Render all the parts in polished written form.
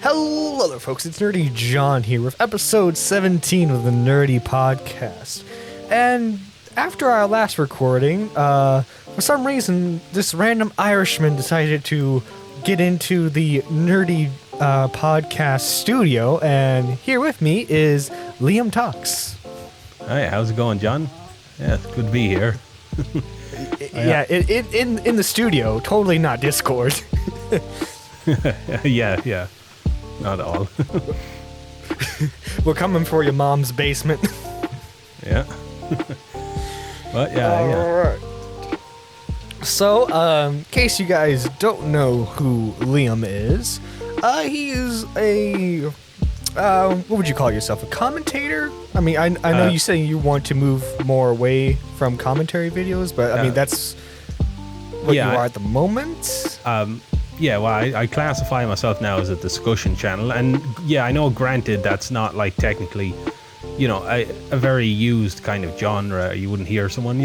Hello there, folks. It's Nerdy John here with episode 17 of the Nerdy Podcast. And after our last recording, for some reason, this random Irishman decided to get into the Nerdy Podcast studio, and here with me is Liam Talks. Hi, how's it going, John? Yeah, it's good to be here. In the studio, totally not Discord. Yeah. Not at all. We're coming for your mom's basement. Yeah. But yeah. Alright. So, in case you guys don't know who Liam is, he is a, what would you call yourself, a commentator? I mean, I know you say you want to move more away from commentary videos, but I mean, that's what you are at the moment? Yeah, well, I classify myself now as a discussion channel, and yeah, I know, granted, that's not like technically, a very used kind of genre. You wouldn't hear someone,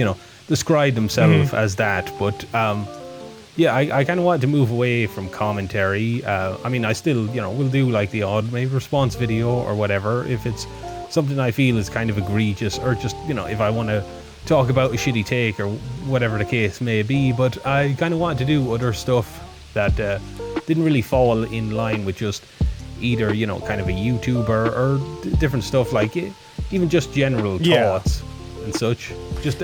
describe themselves as that, but yeah, I kind of wanted to move away from commentary. I mean, I still, will do like the odd maybe response video or whatever if it's something I feel is kind of egregious, or just, if I want to talk about a shitty take or whatever the case may be. But I kind of wanted to do other stuff that didn't really fall in line with just either, kind of a YouTuber or different stuff, like even just general thoughts and such. Just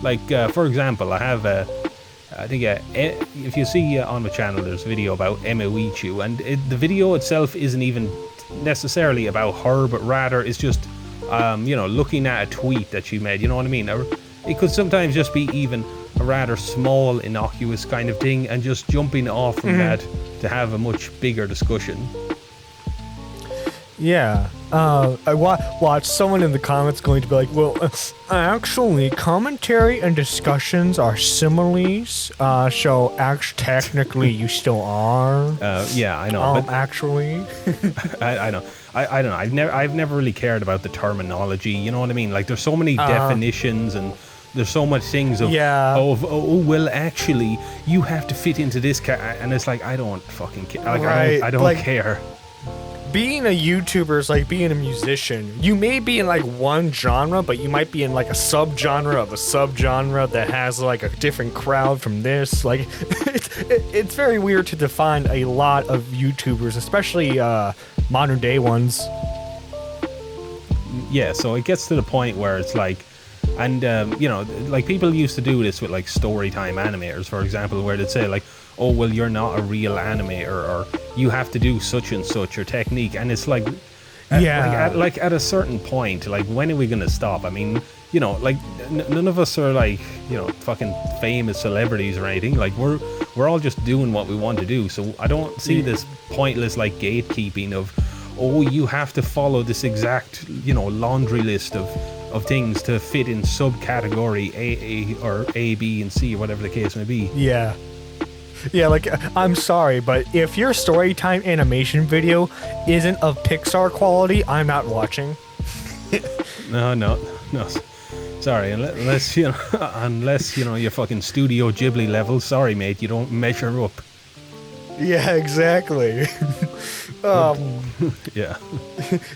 like, for example, I have I think if you see on my channel, there's a video about Emma Weechu, and the video itself isn't even necessarily about her, but rather it's just looking at a tweet that she made, you know what I mean? Or it could sometimes just be even a rather small, innocuous kind of thing, and just jumping off from that to have a much bigger discussion. Yeah. I watch someone in the comments going to be like, well, actually, commentary and discussions are similes, so technically you still are. Yeah, I know. But actually. I know. I don't know. I've never really cared about the terminology, you know what I mean? Like, there's so many definitions, and there's so much things of, well, actually, you have to fit into this and it's like, I don't fucking care. Like, I don't care. Being a YouTuber is like being a musician. You may be in like one genre, but you might be in like a subgenre of a subgenre that has like a different crowd from this. Like, it's very weird to define a lot of YouTubers, especially modern day ones. Yeah, so it gets to the point where it's like, and like people used to do this with like storytime animators, for example, where they'd say like, oh, well, you're not a real animator, or you have to do such and such your technique. And it's like, at a certain point, like, when are we gonna stop? I mean, like, none of us are like, fucking famous celebrities or anything. Like, we're all just doing what we want to do. So I don't see this pointless like gatekeeping of, oh, you have to follow this exact, laundry list of things to fit in subcategory A or A, B, and C, or whatever the case may be. Yeah. Yeah, like, I'm sorry, but if your storytime animation video isn't of Pixar quality, I'm not watching. No. Sorry, unless you're fucking Studio Ghibli level. Sorry, mate, you don't measure up. Yeah, exactly. Yeah.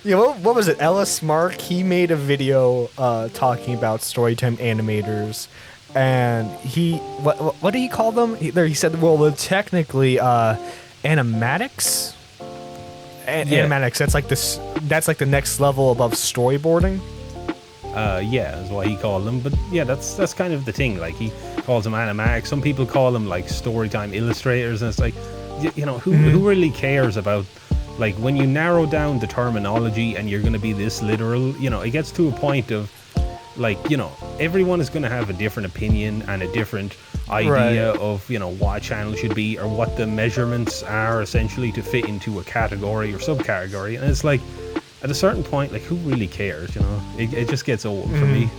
Yeah, what was it? Ellis Mark, he made a video talking about storytime animators. And what did he call them? He said, well, they're technically animatics. Animatics. That's like the next level above storyboarding. Yeah, is what he called them. But yeah, that's kind of the thing. Like, he calls them animatics. Some people call them like storytime illustrators, and it's like, who really cares about, like, when you narrow down the terminology and you're going to be this literal, it gets to a point of, like, everyone is going to have a different opinion and a different idea of, what a channel should be, or what the measurements are essentially to fit into a category or subcategory. And it's like, at a certain point, like, who really cares, It just gets old for me.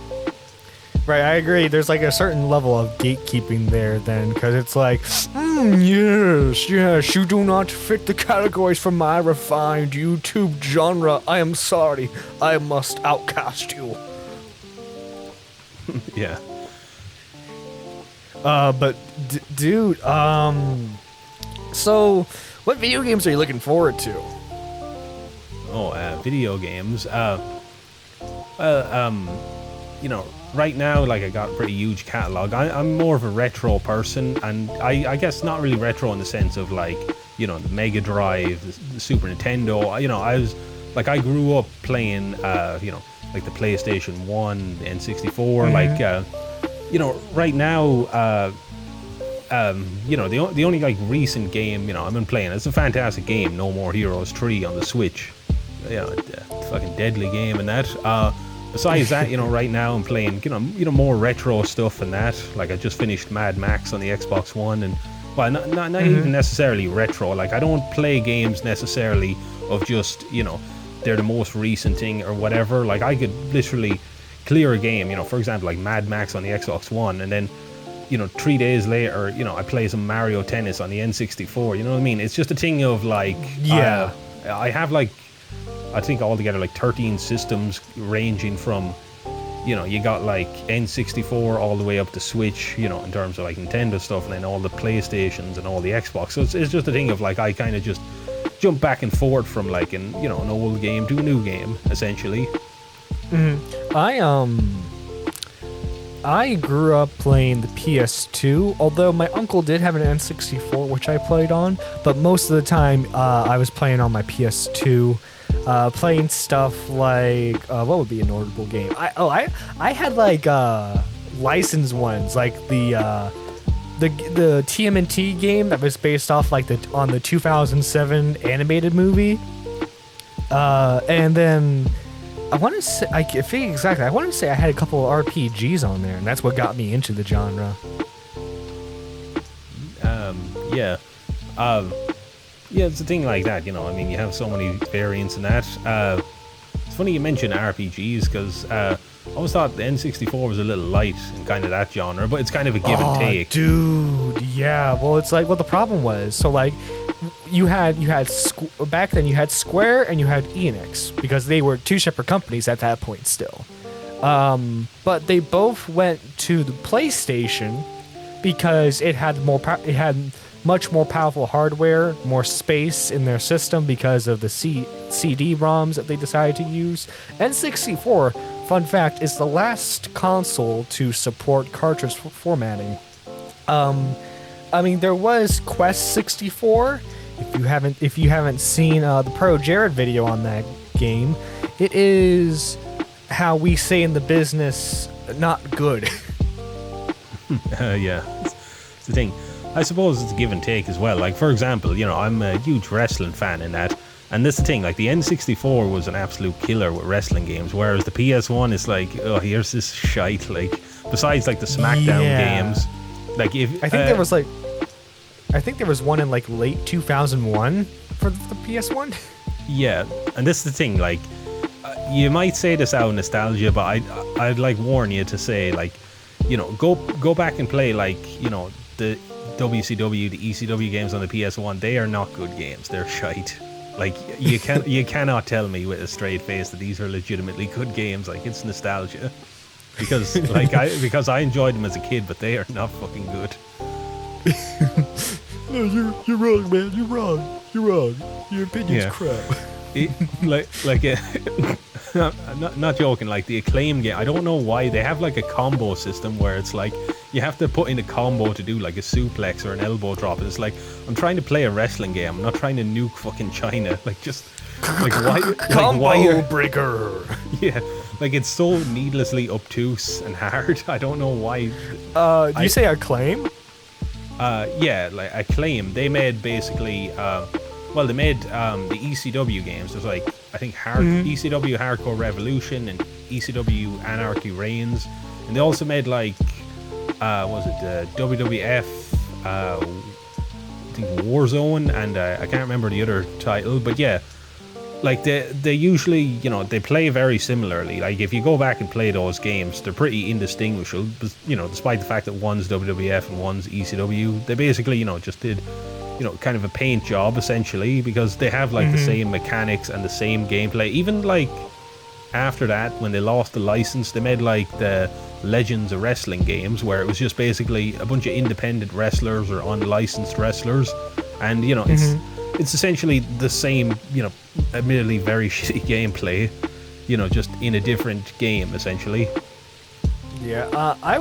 Right, I agree. There's like a certain level of gatekeeping there then, because it's like, yes, you do not fit the categories for my refined YouTube genre. I am sorry. I must outcast you. Yeah. But dude, so What video games are you looking forward to? Video games. Right now, like, I got a pretty huge catalog. I'm more of a retro person, and I guess not really retro in the sense of, like, the Mega Drive, the Super Nintendo. I grew up playing, like the PlayStation 1, the N64, right now, the only, like, recent game, I've been playing, it's a fantastic game, No More Heroes 3 on the Switch. Fucking deadly game and that. Besides that, right now I'm playing, more retro stuff and that. Like, I just finished Mad Max on the Xbox One, and, well, not even necessarily retro. Like, I don't play games necessarily of just, they're the most recent thing or whatever. Like, I could literally clear a game, for example, like Mad Max on the Xbox One, and then, 3 days later, I play some Mario Tennis on the N64. You know what I mean? It's just a thing of, like, I have, like, I think altogether like 13 systems ranging from, you got like N64 all the way up to Switch, in terms of like Nintendo stuff, and then all the PlayStations and all the Xbox. So it's just a thing of like, I kind of just jump back and forth from like an old game to a new game, essentially. I grew up playing the PS2, although my uncle did have an N64 which I played on, but most of the time I was playing on my PS2. Playing stuff like what would be a notable game? I had like licensed ones, like the TMNT game that was based off like on the 2007 animated movie, and then I want to say I want to say I had a couple of RPGs on there, and that's what got me into the genre. Yeah, it's a thing like that, you have so many variants in that. It's funny you mention RPGs, because I always thought the N64 was a little light in kind of that genre, but it's kind of a give and take. Dude, yeah. Well, it's like, the problem was, so like, you had back then you had Square and you had Enix, because they were two separate companies at that point still. But they both went to the PlayStation because it had much more powerful hardware, more space in their system because of the CD-ROMs that they decided to use. N64, fun fact, is the last console to support cartridge formatting. There was Quest 64. If you haven't seen the Pro Jared video on that game, it is how we say in the business, not good. Yeah, it's the thing. I suppose it's a give and take as well. Like, for example, I'm a huge wrestling fan in that. And this is the thing, like, the N64 was an absolute killer with wrestling games, whereas the PS1 is like, oh, here's this shite. Like, besides, like, the SmackDown games. Like, I think there was one in, like, late 2001 for the PS1. Yeah, and this is the thing, like, you might say this out of nostalgia, but I'd like warn you to say, like, go back and play, like, the WCW, the ECW games on the PS1. They are not good games. They're shite. Like, you cannot tell me with a straight face that these are legitimately good games. Like, it's nostalgia, because I enjoyed them as a kid, but they are not fucking good. No, you're wrong, man. You're wrong. Your opinion's crap. Not joking, like the Acclaim game, I don't know why they have like a combo system where it's like you have to put in a combo to do like a suplex or an elbow drop, and it's like, I'm trying to play a wrestling game, I'm not trying to nuke fucking China. Like, just like why combo breaker. Yeah, like, it's so needlessly obtuse and hard. I don't know why. Do you say Acclaim? Yeah, like Acclaim, they made basically they made the ECW games. There's like, I think ECW Hardcore Revolution and ECW Anarchy Reigns, and they also made like WWF I think Warzone, and I can't remember the other title, but yeah, like they usually, they play very similarly. Like, if you go back and play those games, they're pretty indistinguishable, but, despite the fact that one's WWF and one's ECW, they basically, just did, kind of a paint job essentially, because they have like the same mechanics and the same gameplay. Even like after that, when they lost the license, they made like the Legends of Wrestling games, where it was just basically a bunch of independent wrestlers or unlicensed wrestlers, and it's essentially the same, admittedly very shitty gameplay, just in a different game essentially. Yeah, I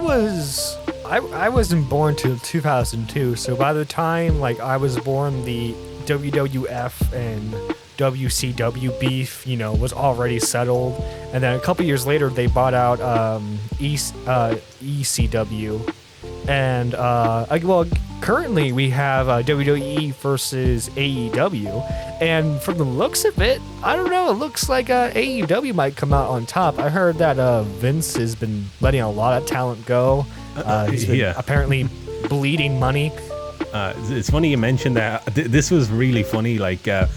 wasn't born till 2002, so by the time like I was born, the WWF and WCW beef, was already settled, and then a couple years later they bought out ECW, and currently we have WWE versus AEW, and from the looks of it, I don't know, it looks like AEW might come out on top. I heard that Vince has been letting a lot of talent go. He's been apparently bleeding money. It's funny you mentioned that. This was really funny. Like, I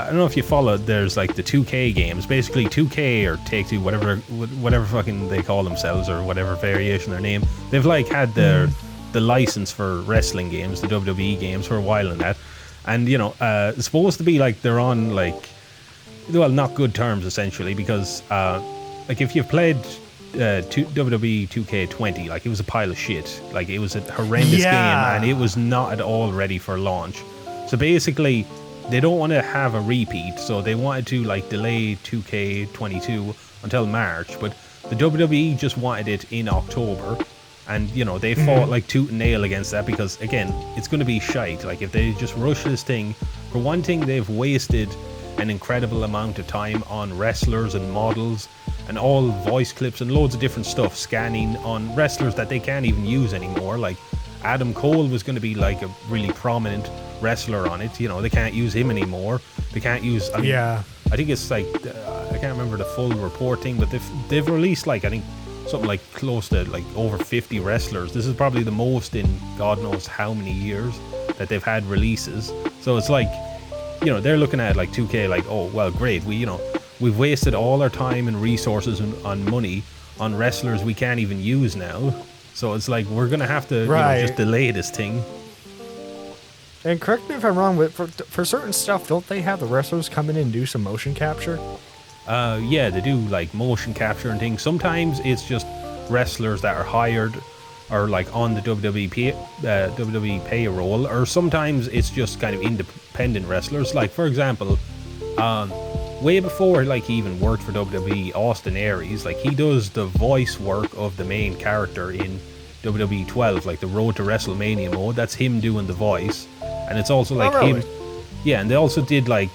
don't know if you followed. There's like the 2K games, basically 2K or Take-Two, whatever fucking they call themselves or whatever variation of their name. They've like had the license for wrestling games, the WWE games, for a while and that. And it's supposed to be like they're on like, well, not good terms essentially, because like if you've played WWE 2K20, like it was a pile of shit. Like it was a horrendous game, and it was not at all ready for launch. So basically, they don't want to have a repeat, so they wanted to like delay 2K22 until March. But the WWE just wanted it in October, and they fought like tooth and nail against that, because again, it's going to be shite. Like if they just rush this thing, for one thing, they've wasted an incredible amount of time on wrestlers and models and all voice clips and loads of different stuff, scanning on wrestlers that they can't even use anymore. Like Adam Cole was going to be like a really prominent wrestler on it. They can't use him anymore. They can't use. I think it's like I can't remember the full reporting, but they've released like, I think something like close to like over 50 wrestlers. This is probably the most in God knows how many years that they've had releases. So it's like, they're looking at like 2K like, oh well, great, we've wasted all our time and resources and money on wrestlers we can't even use now. So it's like we're gonna have to just delay this thing. And correct me if I'm wrong, but for certain stuff, don't they have the wrestlers come in and do some motion capture? Yeah, they do like motion capture and things. Sometimes it's just wrestlers that are hired or like on the WWE payroll, or sometimes it's just kind of independent wrestlers. Like for example, way before like he even worked for WWE, Austin Aries, like he does the voice work of the main character in WWE 12, like the Road to WrestleMania mode. That's him doing the voice, and it's also like him. Yeah, and they also did like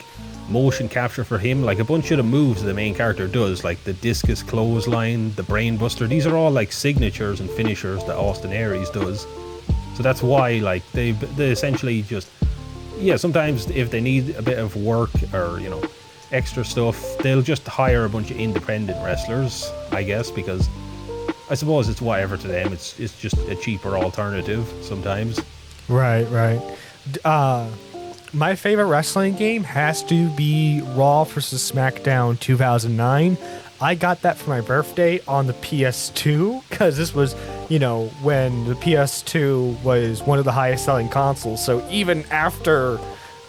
motion capture for him, like a bunch of the moves the main character does, like the discus clothesline, the brain buster. These are all like signatures and finishers that Austin Aries does. So that's why like they essentially just, sometimes if they need a bit of work or extra stuff, they'll just hire a bunch of independent wrestlers, I guess, because I suppose it's whatever to them. It's just a cheaper alternative sometimes. Right. My favorite wrestling game has to be Raw vs. SmackDown 2009. I got that for my birthday on the PS2, because this was, when the PS2 was one of the highest selling consoles. So even after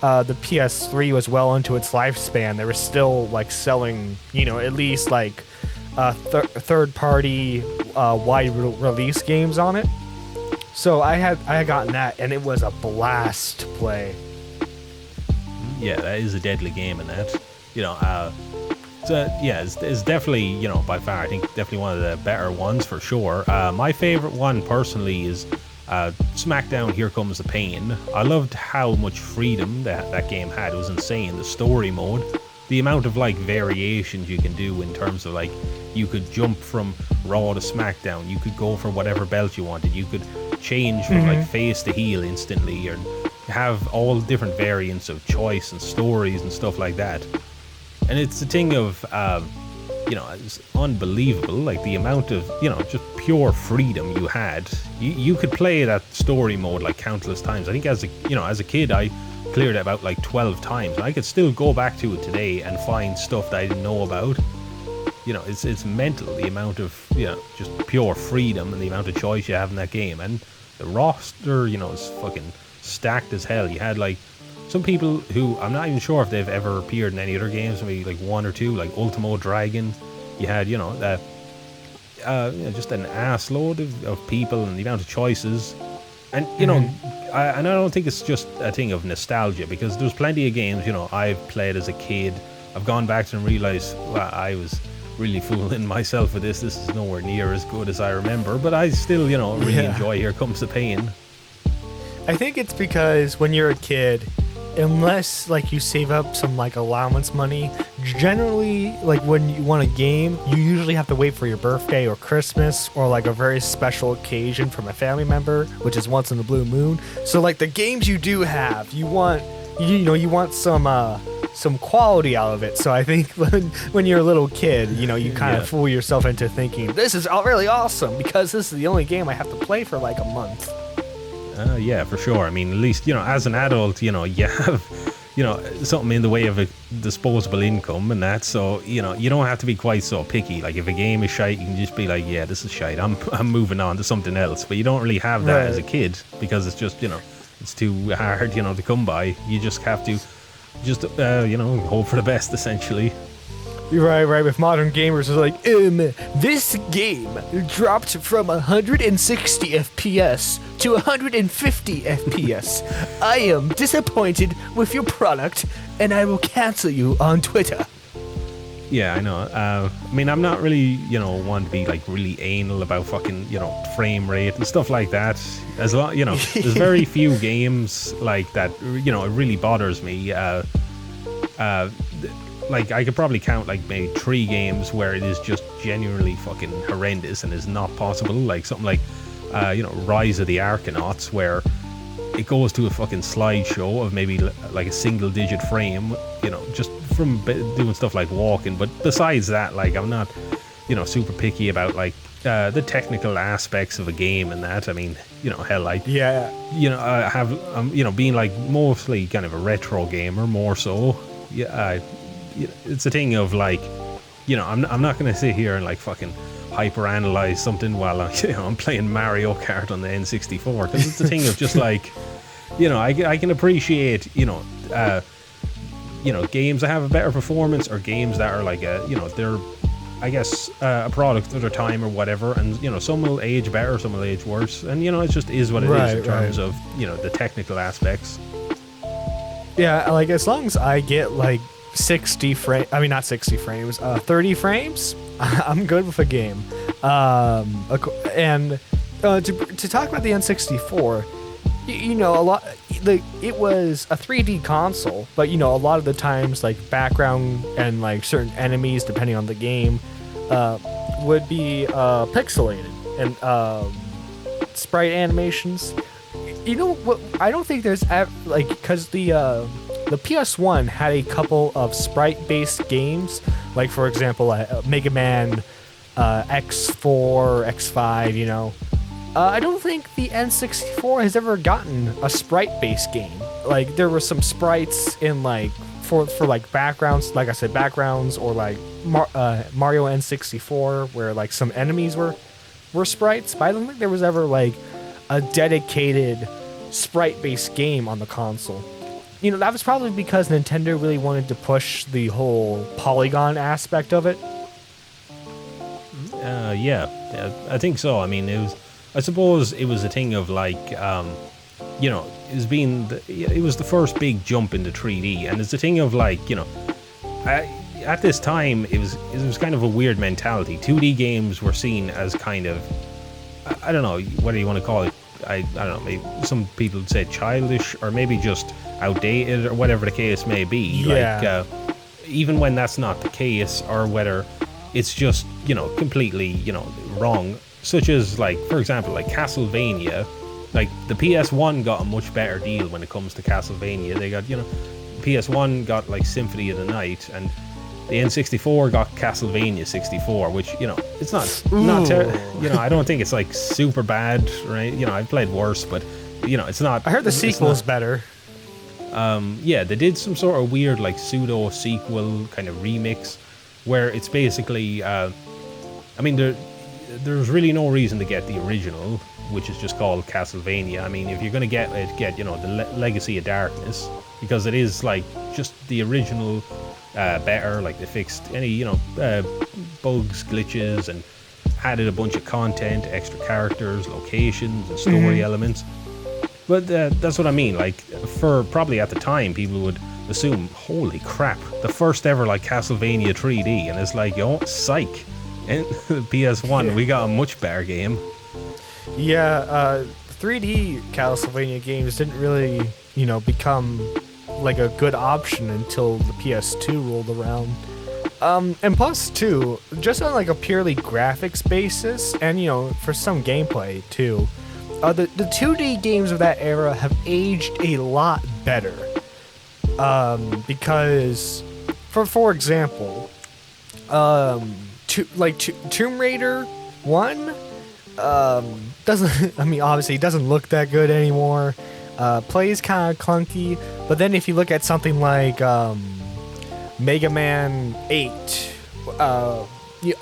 the PS3 was well into its lifespan, they were still like selling, at least like third-party wide release games on it. So I had gotten that, and it was a blast to play. Yeah, that is a deadly game in that. So yeah, it's definitely, by far, I think definitely one of the better ones for sure. My favorite one personally is SmackDown Here Comes the Pain. I loved how much freedom that game had. It was insane. The story mode, the amount of like variations you can do in terms of like, you could jump from Raw to SmackDown, you could go for whatever belt you wanted, you could change from like face to heel instantly, or have all different variants of choice and stories and stuff like that. And it's a thing of it's unbelievable, like the amount of just pure freedom you had. You could play that story mode like countless times. I think as a kid I cleared it about like 12 times, and I could still go back to it today and find stuff that I didn't know about. It's mental, the amount of just pure freedom and the amount of choice you have in that game. And the roster is fucking stacked as hell. You had like some people who I'm not even sure if they've ever appeared in any other games, maybe like one or two, like Ultimo Dragon. You had that just an ass load of people and the amount of choices. And and I don't think it's just a thing of nostalgia, because there's plenty of games, I've played as a kid. I've gone back to and realized, well, I was really fooling myself with this. This is nowhere near as good as I remember, but I still, really enjoy Here Comes the Pain. I think it's because when you're a kid, unless like you save up some like allowance money, generally like when you want a game, you usually have to wait for your birthday or Christmas or like a very special occasion from a family member, which is once in the blue moon. So like the games you do have, you want some quality out of it. So I think when you're a little kid, you kind of fool yourself into thinking this is really awesome because this is the only game I have to play for like a month. Yeah, for sure. I mean, at least, as an adult, you have, something in the way of a disposable income and that. So, you don't have to be quite so picky. Like if a game is shite, you can just be like, yeah, this is shite. I'm moving on to something else. But you don't really have that as a kid because it's just, it's too hard, to come by. You just have to hope for the best, essentially. Right. With modern gamers, it's like, this game dropped from 160 FPS to 150 FPS. I am disappointed with your product, and I will cancel you on Twitter. Yeah, I know. I mean, I'm not really, one to be like really anal about fucking, frame rate and stuff like that. As long, there's very few games like that. It really bothers me. Like I could probably count like maybe 3 games where it is just genuinely fucking horrendous and is not possible. Like something like, Rise of the Arcanauts, where it goes to a fucking slideshow of maybe like a single digit frame, just from doing stuff like walking. But besides that, like I'm not, super picky about like the technical aspects of a game and that. I mean, hell, like I have, being like mostly kind of a retro gamer more so. Yeah. It's a thing of like, I'm not going to sit here and like fucking hyper analyze something while I'm playing Mario Kart on the N64, because it's a thing of just like, I can appreciate, games that have a better performance, or games that are like they're, I guess, a product of their time or whatever, and some will age better, some will age worse, and it just is what it is in terms of the technical aspects. Yeah, like as long as I get like 60 frames, I mean not 60 frames, 30 frames, I'm good with a game. And to talk about the N64, a lot, like it was a 3D console, but a lot of the times like background and like certain enemies, depending on the game, would be pixelated, and sprite animations. What? I don't think there's like, because the PS1 had a couple of sprite-based games, like for example, Mega Man X4, X5. I don't think the N64 has ever gotten a sprite-based game. Like there were some sprites in like for like backgrounds, like I said, backgrounds, or like Mario N64, where like some enemies were sprites, but I don't think there was ever like a dedicated sprite-based game on the console. That was probably because Nintendo really wanted to push the whole polygon aspect of it. Yeah, I think so. I mean, I suppose it was a thing of like, it was the first big jump into 3D, and it's a thing of like, at this time it was kind of a weird mentality. 2D games were seen as kind of, I don't know, what do you want to call it? I don't know, maybe some people would say childish, or maybe just outdated, or whatever the case may be. Yeah. Like, even when that's not the case, or whether it's just, completely, wrong. Such as, like, for example, like Castlevania. Like, the PS1 got a much better deal when it comes to Castlevania. They got, PS1 got, like, Symphony of the Night, and the N64 got Castlevania 64, which, it's not I don't think it's, like, super bad, right? I've played worse, but, it's not... I heard the sequel's better. Yeah, they did some sort of weird, like, pseudo-sequel kind of remix, where it's basically... I mean, there's really no reason to get the original, which is just called Castlevania. I mean, if you're going to get the Legacy of Darkness, because it is, like, just the original... better, like they fixed any bugs, glitches, and added a bunch of content, extra characters, locations, and story elements. But that's what I mean. Like, for probably at the time, people would assume, holy crap, the first ever like Castlevania 3D, and it's like, yo, psych. And PS1, we got a much better game. Yeah, 3D Castlevania games didn't really, become like a good option until the PS2 rolled around. And plus, too, just on like a purely graphics basis, and for some gameplay too, the 2D games of that era have aged a lot better. Because, for example, Tomb Raider 1 doesn't. I mean, obviously, it doesn't look that good anymore. Plays kind of clunky, but then if you look at something like Mega Man 8,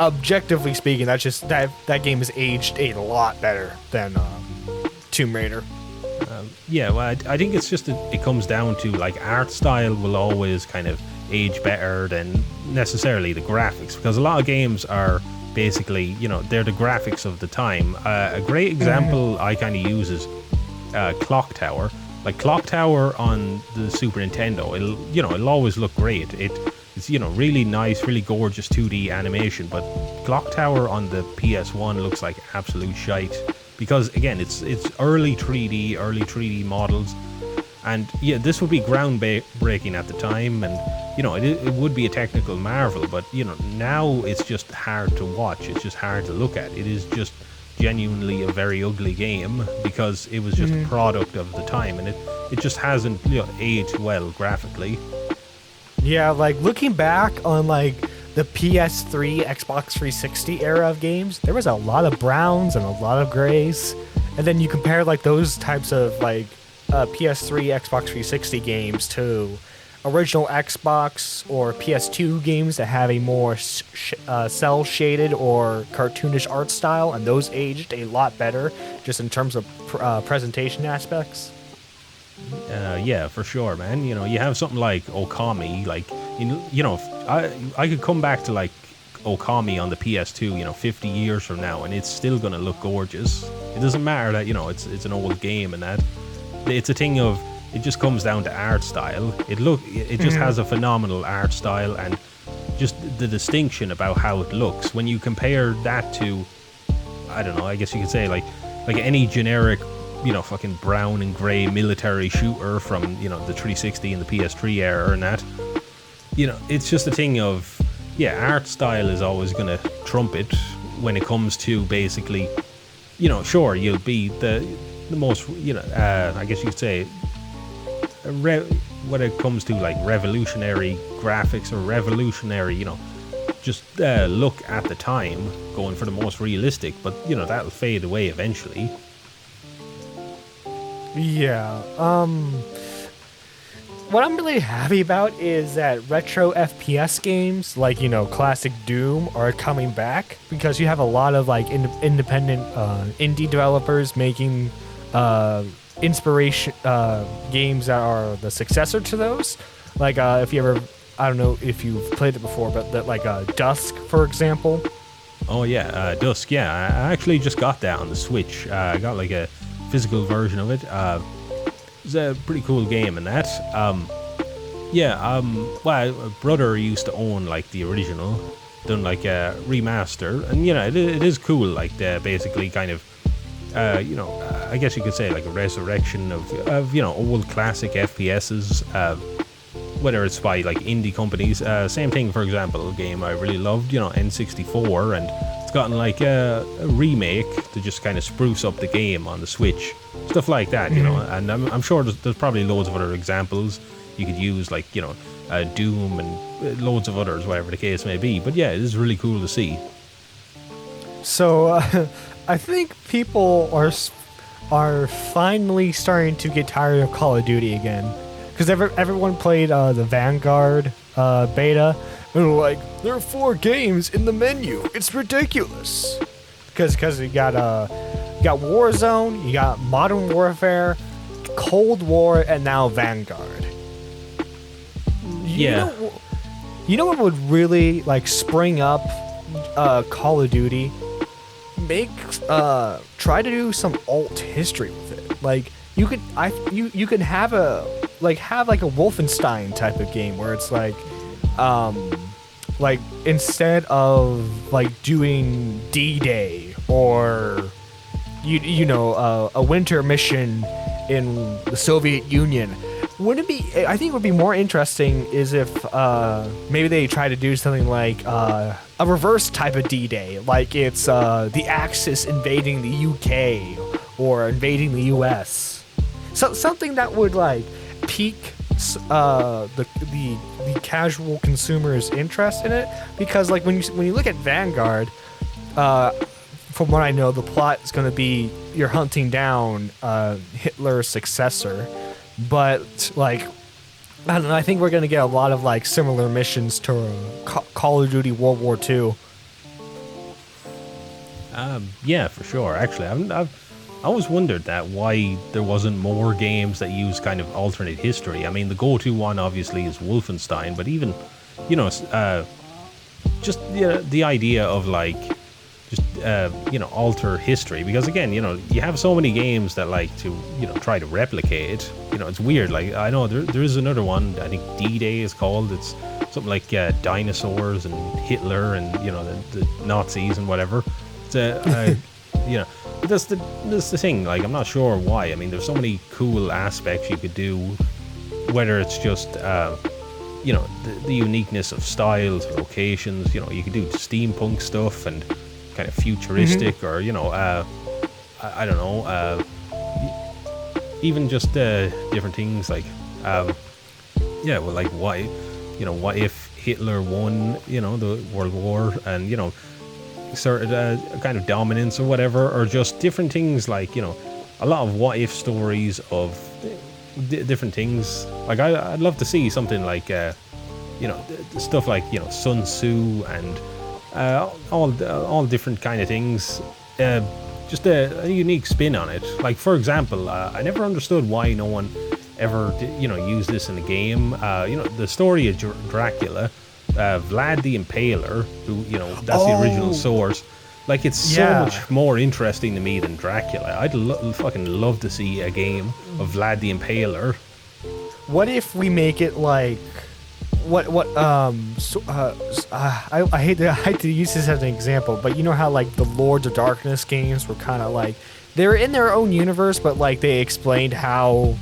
objectively speaking, that game has aged a lot better than Tomb Raider. Yeah, well, I think it's just it comes down to like art style will always kind of age better than necessarily the graphics, because a lot of games are basically, they're the graphics of the time. A great example I kind of use is Clock Tower. Like Clock Tower on the Super Nintendo, it'll always look great. It's really nice, really gorgeous 2D animation, but Clock Tower on the PS1 looks like absolute shite, because again, it's early 3D models, and yeah, this would be groundbreaking at the time, and it would be a technical marvel, but now it's just hard to watch. It's just hard to look at. It is just genuinely a very ugly game because it was just a product of the time, and it just hasn't aged well graphically. Yeah, like looking back on like the PS3, Xbox 360 era of games, there was a lot of browns and a lot of grays, and then you compare like those types of like PS3, Xbox 360 games to original Xbox or PS2 games that have a more cell shaded or cartoonish art style, and those aged a lot better just in terms of presentation aspects. Yeah, for sure, man. You have something like Okami, like I could come back to like Okami on the PS2, 50 years from now, and it's still gonna look gorgeous. It doesn't matter that it's an old game, and that it's a thing of, it just comes down to art style. It just has a phenomenal art style, and just the distinction about how it looks. When you compare that to, I don't know, I guess you could say like any generic, fucking brown and grey military shooter from, the 360 and the PS3 era, and that, it's just a thing of, art style is always gonna trump it when it comes to basically, sure, you'll be the most, I guess you could say, when it comes to like revolutionary graphics or revolutionary, just look at the time, going for the most realistic, but that'll fade away eventually. Yeah. What I'm really happy about is that retro FPS games like classic Doom are coming back, because you have a lot of like independent indie developers making inspiration games that are the successor to those. Like if you ever, I don't know if you've played it before, but that like Dusk, for example. Oh yeah, Dusk. Yeah, I actually just got that on the Switch. I got like a physical version of it. It's a pretty cool game, and that. Well, a brother used to own like the original, done like a remaster, and it is cool. Like basically kind of. I guess you could say like a resurrection of old classic FPSs, whether it's by like indie companies. Same thing, for example, a game I really loved, N64, and it's gotten like a remake to just kind of spruce up the game on the Switch, stuff like that, and I'm sure there's probably loads of other examples you could use, like Doom and loads of others, whatever the case may be. But yeah, it is really cool to see. So I think people are finally starting to get tired of Call of Duty again, because everyone played the Vanguard beta, and they're like, there are 4 games in the menu. It's ridiculous. Because you got Warzone, you got Modern Warfare, Cold War, and now Vanguard. Yeah. You know what would really like spring up Call of Duty? Try to do some alt history with it. Like, you can have a Wolfenstein type of game where it's like instead of like doing D-Day or a winter mission in the Soviet Union. Wouldn't it be? I think it would be more interesting is if maybe they try to do something like a reverse type of D-Day, like it's the Axis invading the UK or invading the US. So something that would like pique the casual consumer's interest in it, because like when you look at Vanguard, from what I know, the plot is going to be you're hunting down Hitler's successor. But like, I don't know. I think we're going to get a lot of like similar missions to Call of Duty World War II. Yeah, for sure. Actually, I've always wondered that why there wasn't more games that use kind of alternate history. I mean, the go-to one obviously is Wolfenstein, but even just the idea of like just alter history, because again, you have so many games that like to try to replicate it. It's weird. Like I know there is another one, I think D-Day is called. It's something like dinosaurs and Hitler and the Nazis and whatever. It's but that's the thing. Like I'm not sure why. I mean, there's so many cool aspects you could do, whether it's just the uniqueness of styles, locations. You could do steampunk stuff and kind of futuristic, or I don't know, even just different things like like what if Hitler won the World War and started a kind of dominance or whatever, or just different things like a lot of what if stories of different things. Like I'd love to see something like stuff like Sun Tzu and all different kind of things, just a unique spin on it. Like for example, I never understood why no one ever used this in the game. The story of Dracula, Vlad the Impaler, who that's the original source. Like it's so much more interesting to me than Dracula. I'd fucking love to see a game of Vlad the Impaler. What if we make it like I hate to use this as an example, but you know how like the Lords of Darkness games were kind of like they're in their own universe, but like they explained how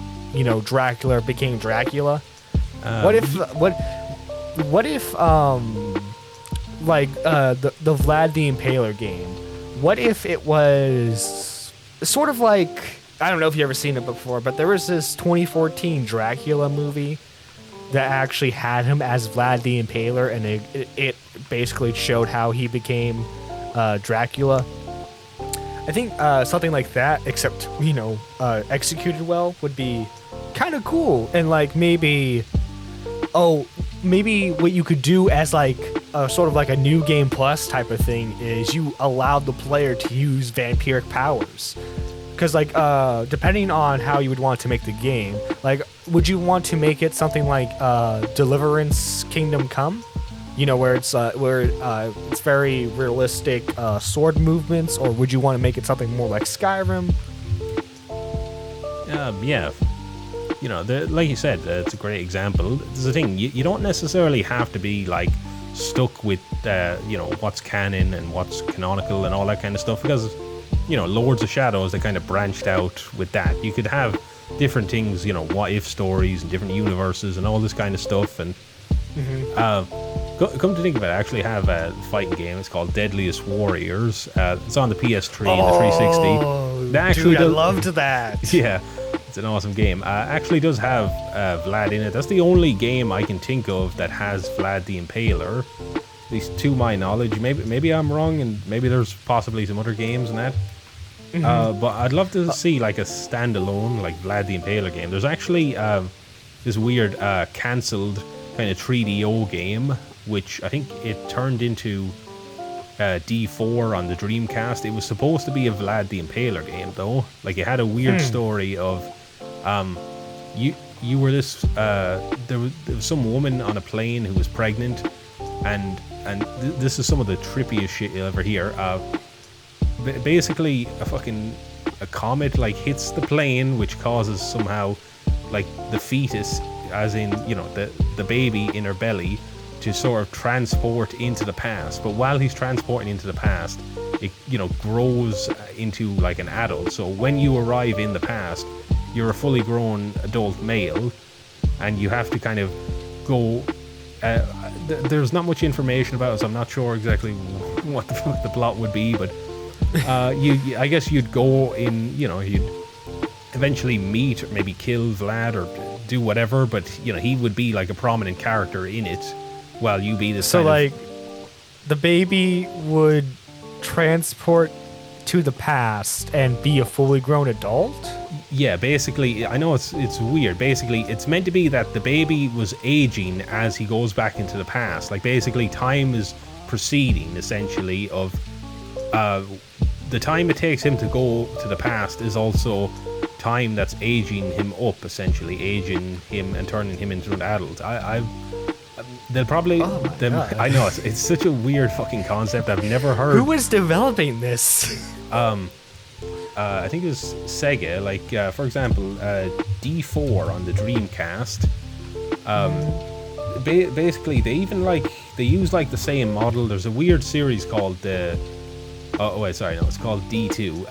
Dracula became Dracula. What if like the Vlad the Impaler game? What if it was sort of like, I don't know if you've ever seen it before, but there was this 2014 Dracula movie that actually had him as Vlad the Impaler, and it basically showed how he became Dracula. I think something like that, except executed well, would be kind of cool. And like maybe what you could do as like sort of like a new game plus type of thing is you allowed the player to use vampiric powers. Because like depending on how you would want to make the game, like would you want to make it something like Deliverance Kingdom Come, where it's very realistic sword movements, or would you want to make it something more like Skyrim? Yeah, like you said, it's a great example. There's the thing, you don't necessarily have to be like stuck with what's canon and what's canonical and all that kind of stuff, because Lords of Shadows, they kind of branched out with that. You could have different things, what if stories and different universes and all this kind of stuff. And come to think of it, I actually have a fighting game. It's called Deadliest Warriors. It's on the PS3 and the 360. Dude, I loved that. Yeah, it's an awesome game. Actually does have Vlad in it. That's the only game I can think of that has Vlad the Impaler, at least to my knowledge. Maybe I'm wrong, and maybe there's possibly some other games in that. But I'd love to see like a standalone like Vlad the Impaler game. There's actually this weird cancelled kind of 3DO game, which I think it turned into D4 on the Dreamcast. It was supposed to be a Vlad the Impaler game though. Like it had a weird story of you were this there was some woman on a plane who was pregnant, and this is some of the trippiest shit you'll ever hear. Basically a fucking a comet like hits the plane, which causes somehow like the fetus, as in, you know, the baby in her belly, to sort of transport into the past. But while he's transporting into the past, it, you know, grows into like an adult. So when you arrive in the past, you're a fully grown adult male, and you have to kind of go. There's not much information about it, so I'm not sure exactly what the plot would be, but I guess you'd go in, you know, you'd eventually meet or maybe kill Vlad or do whatever, but you know, he would be like a prominent character in it, while you be the So like the baby would transport to the past and be a fully grown adult? Yeah, basically, I know it's weird. Basically, it's meant to be that the baby was aging as he goes back into the past. Like, basically, time is proceeding, essentially, of the time it takes him to go to the past is also time that's aging him up, essentially, aging him and turning him into an adult. They'll probably... Oh my God. I know, it's such a weird fucking concept. I've never heard... Who was developing this? I think it was Sega, like, for example, D4 on the Dreamcast. Basically, they even, like, they use, like, the same model. There's a weird series called the... it's called D2.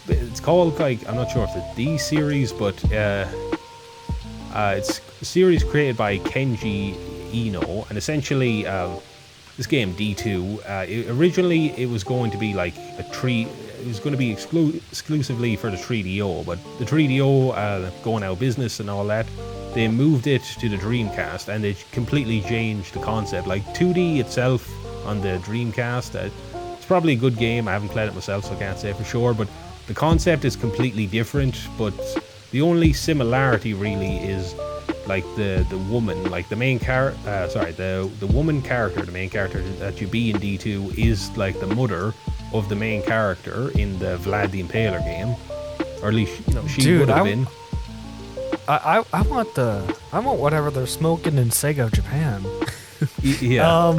It's called, like, I'm not sure if it's the D-series, but, it's a series created by Kenji Eno, and essentially, this game D2, originally it was going to be like it was going to be exclusively for the 3DO, but the 3DO going out of business and all that, they moved it to the Dreamcast, and they completely changed the concept. Like 2D itself on the Dreamcast, it's probably a good game. I haven't played it myself, so I can't say for sure, but the concept is completely different. But the only similarity really is like the woman, like the main character, the woman character, the main character that you be in D2 is like the mother of the main character in the Vlad the Impaler game, or at least, you know, she would have been. I want whatever they're smoking in Sega Japan. Yeah.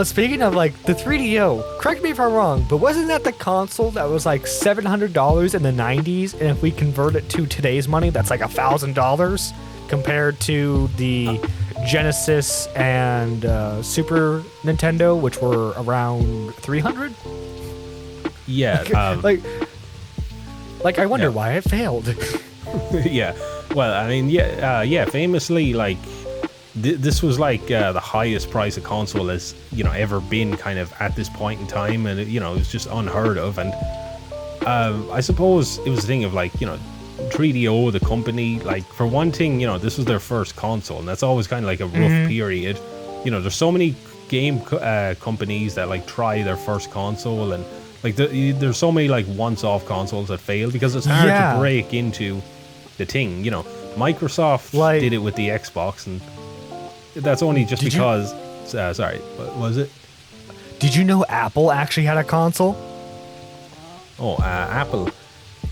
Speaking of like the 3DO, correct me if I'm wrong, but wasn't that the console that was like $700 in the 90s? And if we convert it to today's money, that's like $1,000 compared to the Genesis and Super Nintendo, which were around 300. Yeah. Like I wonder why it failed. Yeah. Well, I mean, famously, like, this was like the highest price a console has, you know, ever been kind of at this point in time, and it, you know, it was just unheard of. And I suppose it was a thing of like, you know, 3DO, the company, like, for one thing, you know, this was their first console, and that's always kind of like a rough period. You know, there's so many game companies that like try their first console, and like there's so many like once-off consoles that fail because it's hard to break into the thing. You know, Microsoft did it with the Xbox, and that's only just because. Sorry, what was it? Did you know Apple actually had a console? Oh, Apple.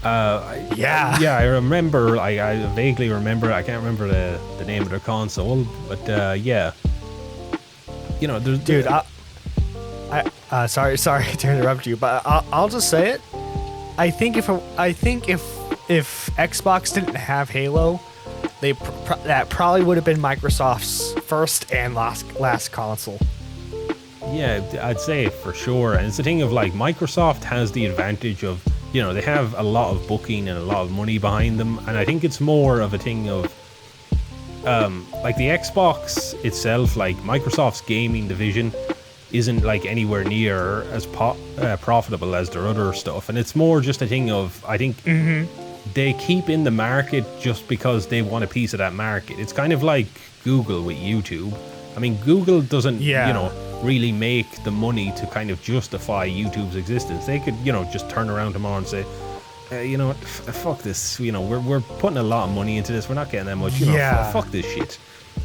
Yeah, I remember. I vaguely remember. I can't remember the name of their console, but yeah. You know, dude. Sorry to interrupt you, but I'll just say it. I think if Xbox didn't have Halo, that probably would have been Microsoft's first and last console. Yeah, I'd say for sure. And it's the thing of like Microsoft has the advantage of, you know, they have a lot of booking and a lot of money behind them, and I think it's more of a thing of like the Xbox itself, like Microsoft's gaming division isn't like anywhere near as profitable as their other stuff, and it's more just a thing of, I think they keep in the market just because they want a piece of that market. It's kind of like Google with YouTube. I mean, Google doesn't, you know, really make the money to kind of justify YouTube's existence. They could, you know, just turn around tomorrow and say, you know what, fuck this, you know, we're putting a lot of money into this, we're not getting that much, you know, fuck this shit.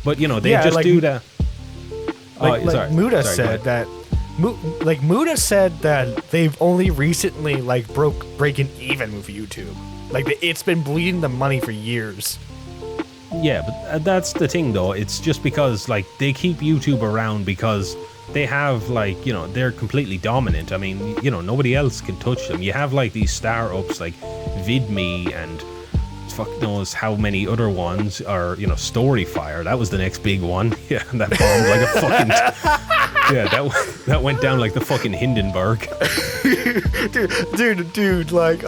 But, you know, they just like, do that. Like Muda said that, like Muda said that they've only recently like breaking even with YouTube. Like it's been bleeding the money for years. Yeah, but that's the thing though. It's just because like they keep YouTube around because they have like, you know, they're completely dominant. I mean, you know, nobody else can touch them. You have like these startups like VidMe and fuck knows how many other ones are, you know, Storyfire. That was the next big one. Yeah, that bombed like a fucking yeah, that went down like the fucking Hindenburg. dude, like,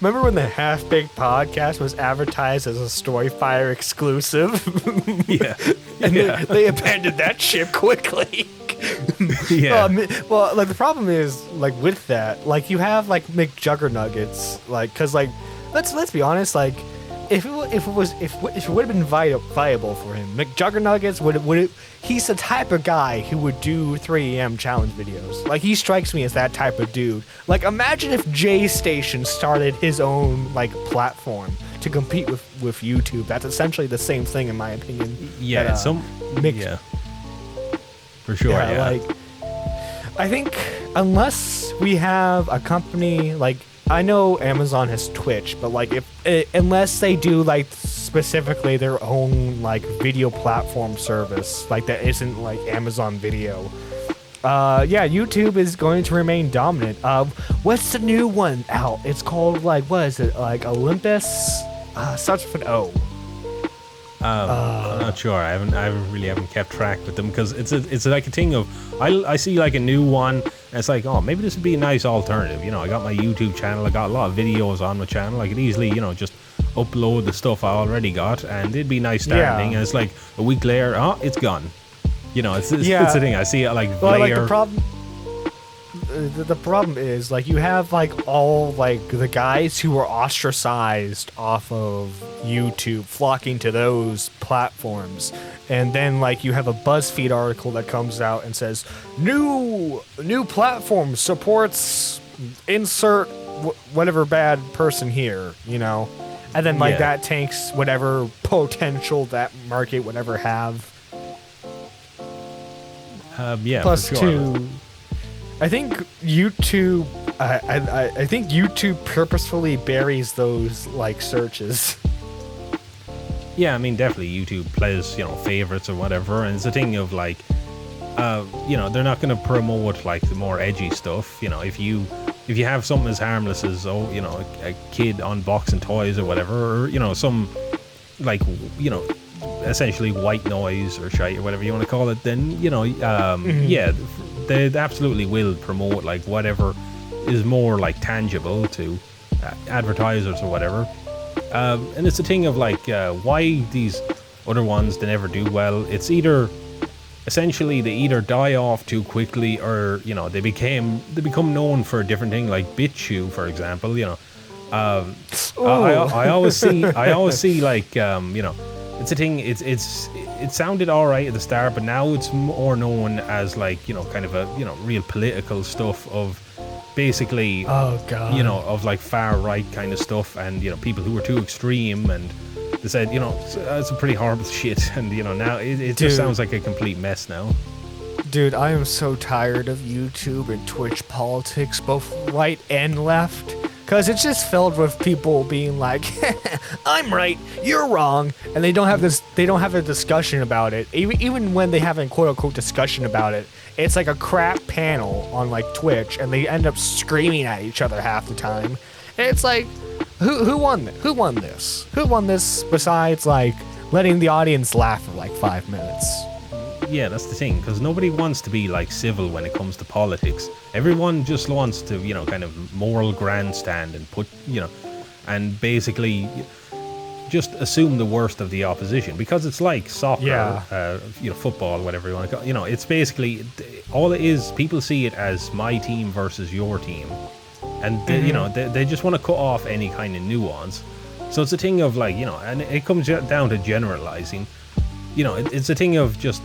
remember when the Half Baked podcast was advertised as a Storyfire exclusive? Yeah, and yeah. they abandoned that ship quickly. Yeah. Well, like the problem is, like with that, like you have like McJuggernuggets, like, cause like, let's be honest, like, if it would have been viable for him, McJuggernuggets would he's the type of guy who would do 3 a.m. challenge videos. Like, he strikes me as that type of dude. Like, imagine if J Station started his own like platform to compete with YouTube. That's essentially the same thing, in my opinion. Yeah, that, yeah, for sure. Yeah, like, I think unless we have a company like, I know Amazon has Twitch, but like unless they do like specifically their own like video platform service, like that isn't like Amazon Video, yeah, YouTube is going to remain dominant. What's the new one out? It's called like, what is it, like Olympus? Starts with an O. I'm not sure. I haven't kept track with them, because it's like a thing of I see like a new one and it's like, oh, maybe this would be a nice alternative. You know, I got my YouTube channel, I got a lot of videos on my channel. I could easily, you know, just upload the stuff I already got, and it'd be nice starting. And it's like a week later, oh, it's gone. You know, it's the thing. I see it like like the problem is, like, you have like all like the guys who were ostracized off of YouTube flocking to those platforms, and then like you have a BuzzFeed article that comes out and says new platform supports insert whatever bad person here, you know, and then like that tanks whatever potential that market would ever have. Yeah. Plus for sure. two, I think YouTube. I think YouTube purposefully buries those like searches. Yeah, I mean, definitely YouTube plays, you know, favorites or whatever, and it's a thing of like, you know, they're not going to promote like the more edgy stuff. You know, if you have something as harmless as, oh, you know, a kid unboxing toys or whatever, or, you know, some like, you know, essentially white noise or shite or whatever you want to call it, then, you know, yeah, they absolutely will promote like whatever is more like tangible to advertisers or whatever. And it's a thing of like, why these other ones, they never do well. It's either essentially they either die off too quickly, or, you know, they become known for a different thing, like BitChute, for example. You know, I always see like, you know, it's a thing. It sounded all right at the start, but now it's more known as like, you know, kind of a, you know, real political stuff of basically, you know, of like far right kind of stuff, and, you know, people who were too extreme, and they said, you know, it's a pretty horrible shit, and, you know, now it just sounds like a complete mess now. Dude, I am so tired of YouTube and Twitch politics, both right and left. Because it's just filled with people being like, I'm right, you're wrong, and they don't have a discussion about it. Even when they have a quote-unquote discussion about it, it's like a crap panel on like Twitch, and they end up screaming at each other half the time. And it's like, who won this? Who won this? Who won this besides like letting the audience laugh for like 5 minutes? Yeah, that's the thing, because nobody wants to be like civil when it comes to politics. Everyone just wants to, you know, kind of moral grandstand and put, you know, and basically just assume the worst of the opposition, because it's like soccer, you know, football, whatever you want to call it. You know, it's basically, all it is, people see it as my team versus your team, and they, you know, they just want to cut off any kind of nuance. So it's a thing of like, you know, and it comes down to generalizing. You know, it's a thing of just,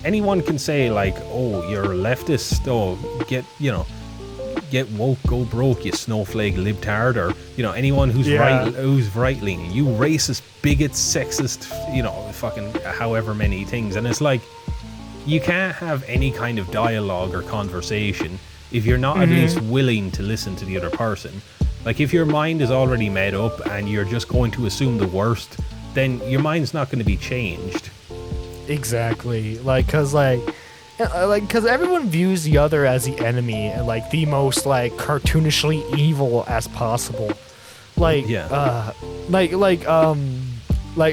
anyone can say like, oh, you're a leftist, oh, get woke, go broke, you snowflake libtard, or, you know, anyone who's right leaning, you racist, bigot, sexist, you know, fucking however many things. And it's like, you can't have any kind of dialogue or conversation if you're not at least willing to listen to the other person. Like, if your mind is already made up and you're just going to assume the worst, then your mind's not going to be changed. Exactly. Like, cause like, like, because everyone views the other as the enemy and like the most like cartoonishly evil as possible. Like, Yeah. like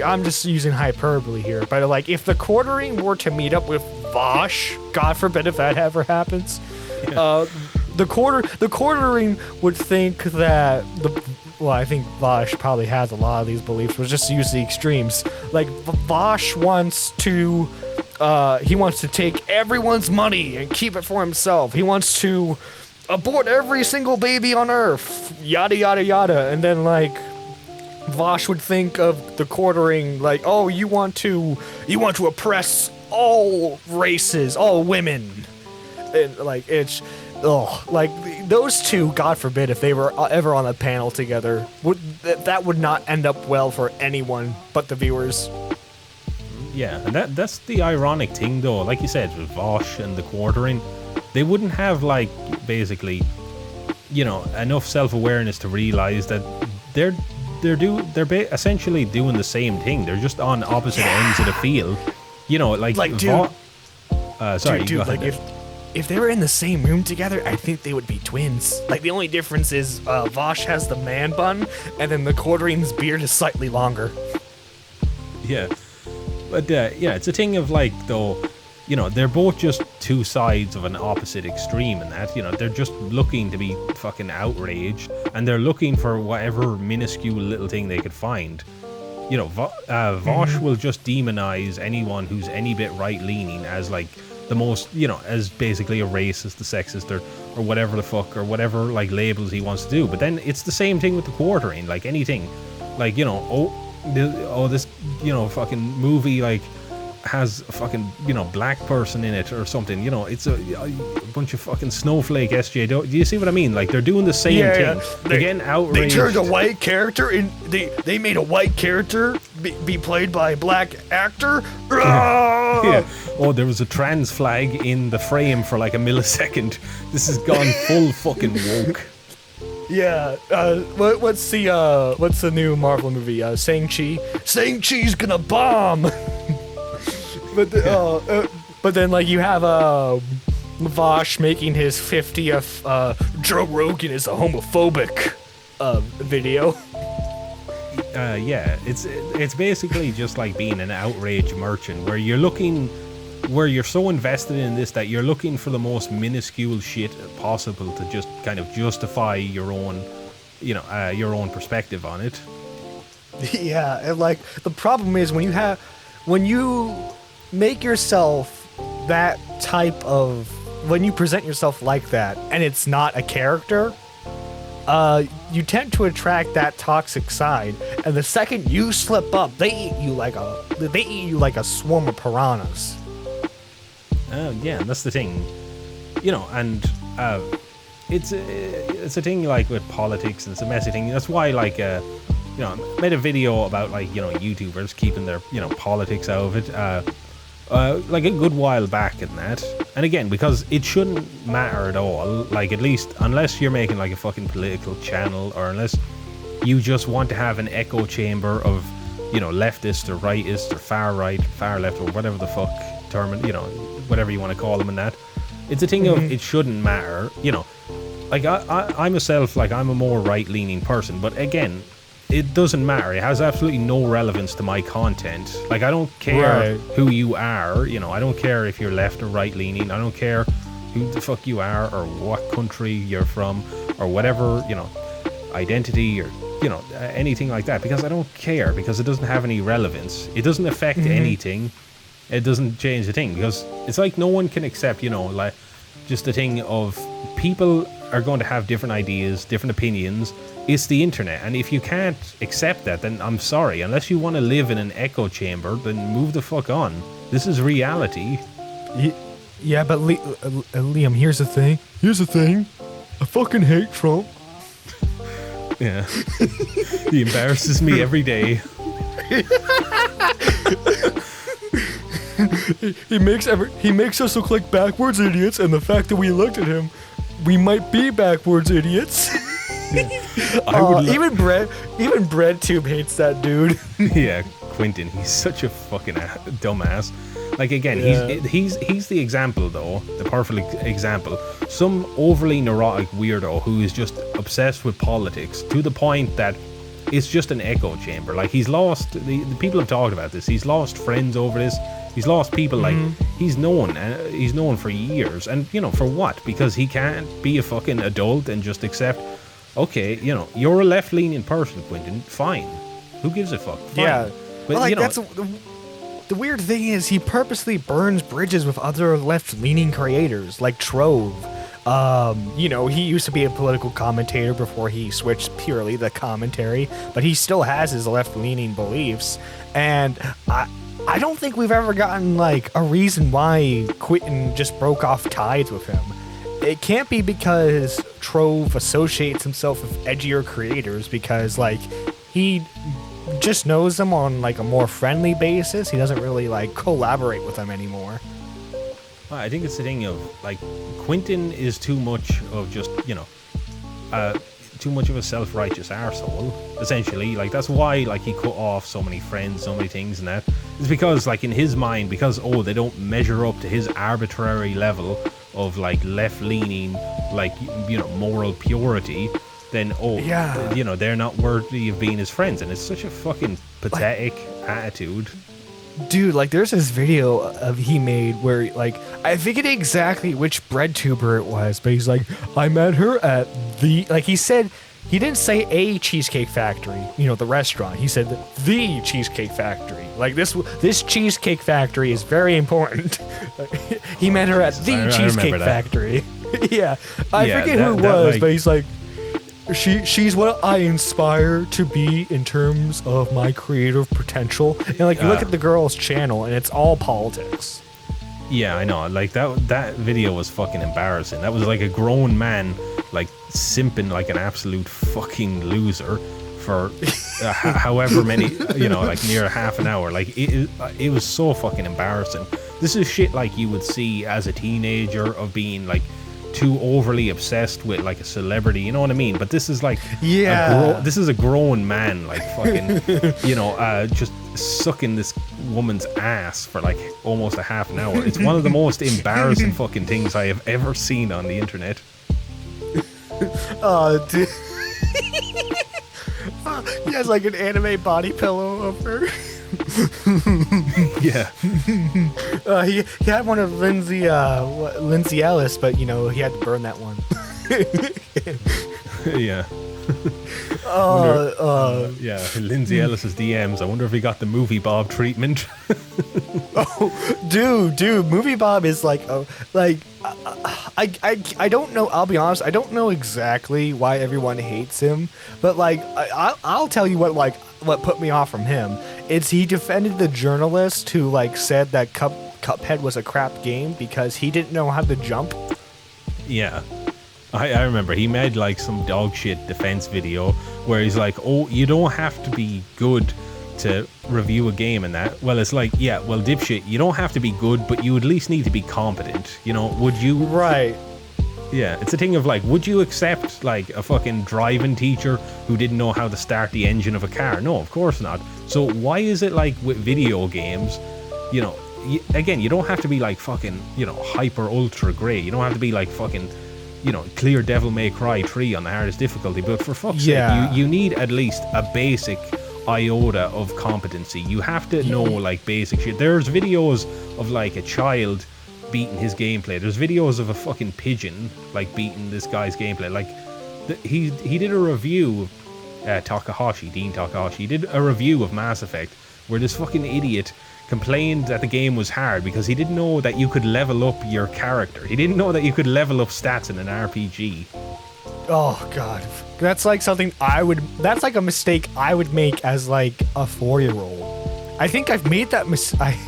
I'm just using hyperbole here, but like if the Quartering were to meet up with Vosh, God forbid if that ever happens, the Quartering would think that I think Vosh probably has a lot of these beliefs, but just use the extremes. Like Vosh wants to take everyone's money and keep it for himself. He wants to abort every single baby on Earth, yada yada yada, and then like Vosh would think of the Quartering like, oh, you want to oppress all races, all women, and like it's, like those two, God forbid, if they were ever on a panel together, that would not end up well for anyone but the viewers. Yeah, and that's the ironic thing though. Like you said, with Vosh and the Quartering, they wouldn't have like basically, enough self-awareness to realize that they're essentially doing the same thing. They're just on opposite ends of the field. Like dude, sorry, dude, like if they were in the same room together, I think they would be twins. Like the only difference is Vosh has the man bun, and then the Quartering's beard is slightly longer. Yeah, but it's a thing of like though. They're both just two sides of an opposite extreme in that, they're just looking to be fucking outraged, and they're looking for whatever minuscule little thing they could find. Vosh will just demonize anyone who's any bit right-leaning as like the most, as basically a racist, a sexist, or whatever the fuck, or whatever like labels he wants to do. But then it's the same thing with the Quartering, like anything, like, this, fucking movie, like, has a fucking, black person in it or something, it's a bunch of fucking snowflake SJ. Do you see what I mean? Like, they're doing the same thing. Yeah. They're getting outraged. They turned a white character in, they made a white character be played by a black actor. Yeah. Oh, there was a trans flag in the frame for like a millisecond. This has gone full fucking woke. Yeah, what's the new Marvel movie? Shang-Chi? Shang-Chi's gonna bomb! But then like you have Vosh making his 50th Joe Rogan is a homophobic video. Yeah, it's basically just like being an outrage merchant where you're so invested in this that you're looking for the most minuscule shit possible to just kind of justify your own perspective on it. Yeah, and like the problem is when you make yourself that type of, when you present yourself like that and it's not a character, you tend to attract that toxic side, and the second you slip up, they eat you like a swarm of piranhas. Yeah, and that's the thing, and it's a thing like with politics, and it's a messy thing. That's why like I made a video about like YouTubers keeping their politics out of it like a good while back in that. And again, because it shouldn't matter at all, like at least unless you're making like a fucking political channel, or unless you just want to have an echo chamber of leftist or rightist or far right, far left, or whatever the fuck term, whatever you want to call them in that. It's a thing of it shouldn't matter, like I myself, like I'm a more right-leaning person, but again, it doesn't matter. It has absolutely no relevance to my content. Like, I don't care who you are, I don't care if you're left or right-leaning. I don't care who the fuck you are or what country you're from or whatever, identity or, anything like that, because I don't care, because it doesn't have any relevance. It doesn't affect anything. It doesn't change the thing, because it's like no one can accept, like just the thing of people are going to have different ideas, different opinions. It's the internet, and if you can't accept that, then I'm sorry. Unless you want to live in an echo chamber, then move the fuck on. This is reality. Yeah, but Liam, here's the thing. I fucking hate Trump. Yeah. He embarrasses me every day. He makes us look like backwards idiots, and the fact that we elected him, we might be backwards idiots. Even BreadTube hates that dude. Yeah, Quentin, he's such a fucking dumbass. Like again, he's the example though, the perfect example. Some overly neurotic weirdo who is just obsessed with politics to the point that it's just an echo chamber. Like he's lost. The people have talked about this. He's lost friends over this. He's lost people. Like he's known for years, and you know for what? Because he can't be a fucking adult and just accept. Okay, you know you're a left-leaning person, Quentin. Fine. Who gives a fuck? Fine. Yeah. But well, like, you know, that's the weird thing is he purposely burns bridges with other left-leaning creators like Trove. You know, he used to be a political commentator before he switched purely the commentary, but he still has his left-leaning beliefs. And I don't think we've ever gotten like a reason why Quentin just broke off ties with him. It can't be because Trove associates himself with edgier creators, because like he just knows them on like a more friendly basis. He doesn't really like collaborate with them anymore. I think it's the thing of like Quentin is too much of just, you know, too much of a self-righteous arsehole, essentially. Like that's why like he cut off so many friends, so many things, and that it's because like in his mind, because they don't measure up to his arbitrary level of like left-leaning, like, you know, moral purity, then you know, they're not worthy of being his friends. And it's such a fucking pathetic attitude. Dude, like there's this video he made where like I forget exactly which bread tuber it was, but he's like, I met her at the, like he said, he didn't say a Cheesecake Factory, you know, the restaurant. He said the Cheesecake Factory. Like this Cheesecake Factory is very important. He met her at the Cheesecake Factory. Yeah, I forget who it was, but he's like, she's what I inspire to be in terms of my creative potential. And like you look at the girl's channel and it's all politics. Yeah, I know. Like that video was fucking embarrassing. That was like a grown man like simping like an absolute fucking loser for however many, you know, like near half an hour. Like it was so fucking embarrassing. This is shit like you would see as a teenager of being like too overly obsessed with like a celebrity, you know what I mean? But this is like this is a grown man like fucking you know, just sucking this woman's ass for like almost a half an hour. It's one of the most embarrassing fucking things I have ever seen on the internet. Oh, dude. He has like an anime body pillow over. Yeah. He had one of Lindsay Ellis, but you know he had to burn that one. Yeah. Yeah, Lindsay Ellis's DMs. I wonder if he got the Movie Bob treatment. Oh, dude, Movie Bob is like, I don't know. I'll be honest. I don't know exactly why everyone hates him, but like, I'll tell you what put me off from him. It's he defended the journalist who like said that Cuphead was a crap game because he didn't know how to jump. Yeah. I remember he made like some dog shit defense video where he's like, oh, you don't have to be good to review a game and that. Well, it's like, yeah, well, dipshit, you don't have to be good, but you at least need to be competent. You know, would you? Right. Yeah, it's a thing of like, would you accept like a fucking driving teacher who didn't know how to start the engine of a car? No, of course not. So why is it like with video games, you know, again, you don't have to be like fucking, you know, hyper ultra great. You don't have to be like fucking, you know, clear Devil May Cry 3 on the hardest difficulty, but for fuck's sake, you need at least a basic iota of competency. You have to know like basic shit. There's videos of like a child beating his gameplay. There's videos of a fucking pigeon like beating this guy's gameplay. Like he did a review, Dean Takahashi did a review of Mass Effect where this fucking idiot complained that the game was hard because he didn't know that you could level up your character. He didn't know that you could level up stats in an RPG. Oh god, that's like something that's like a mistake I would make as like a 4-year-old. I think I've made that mistake.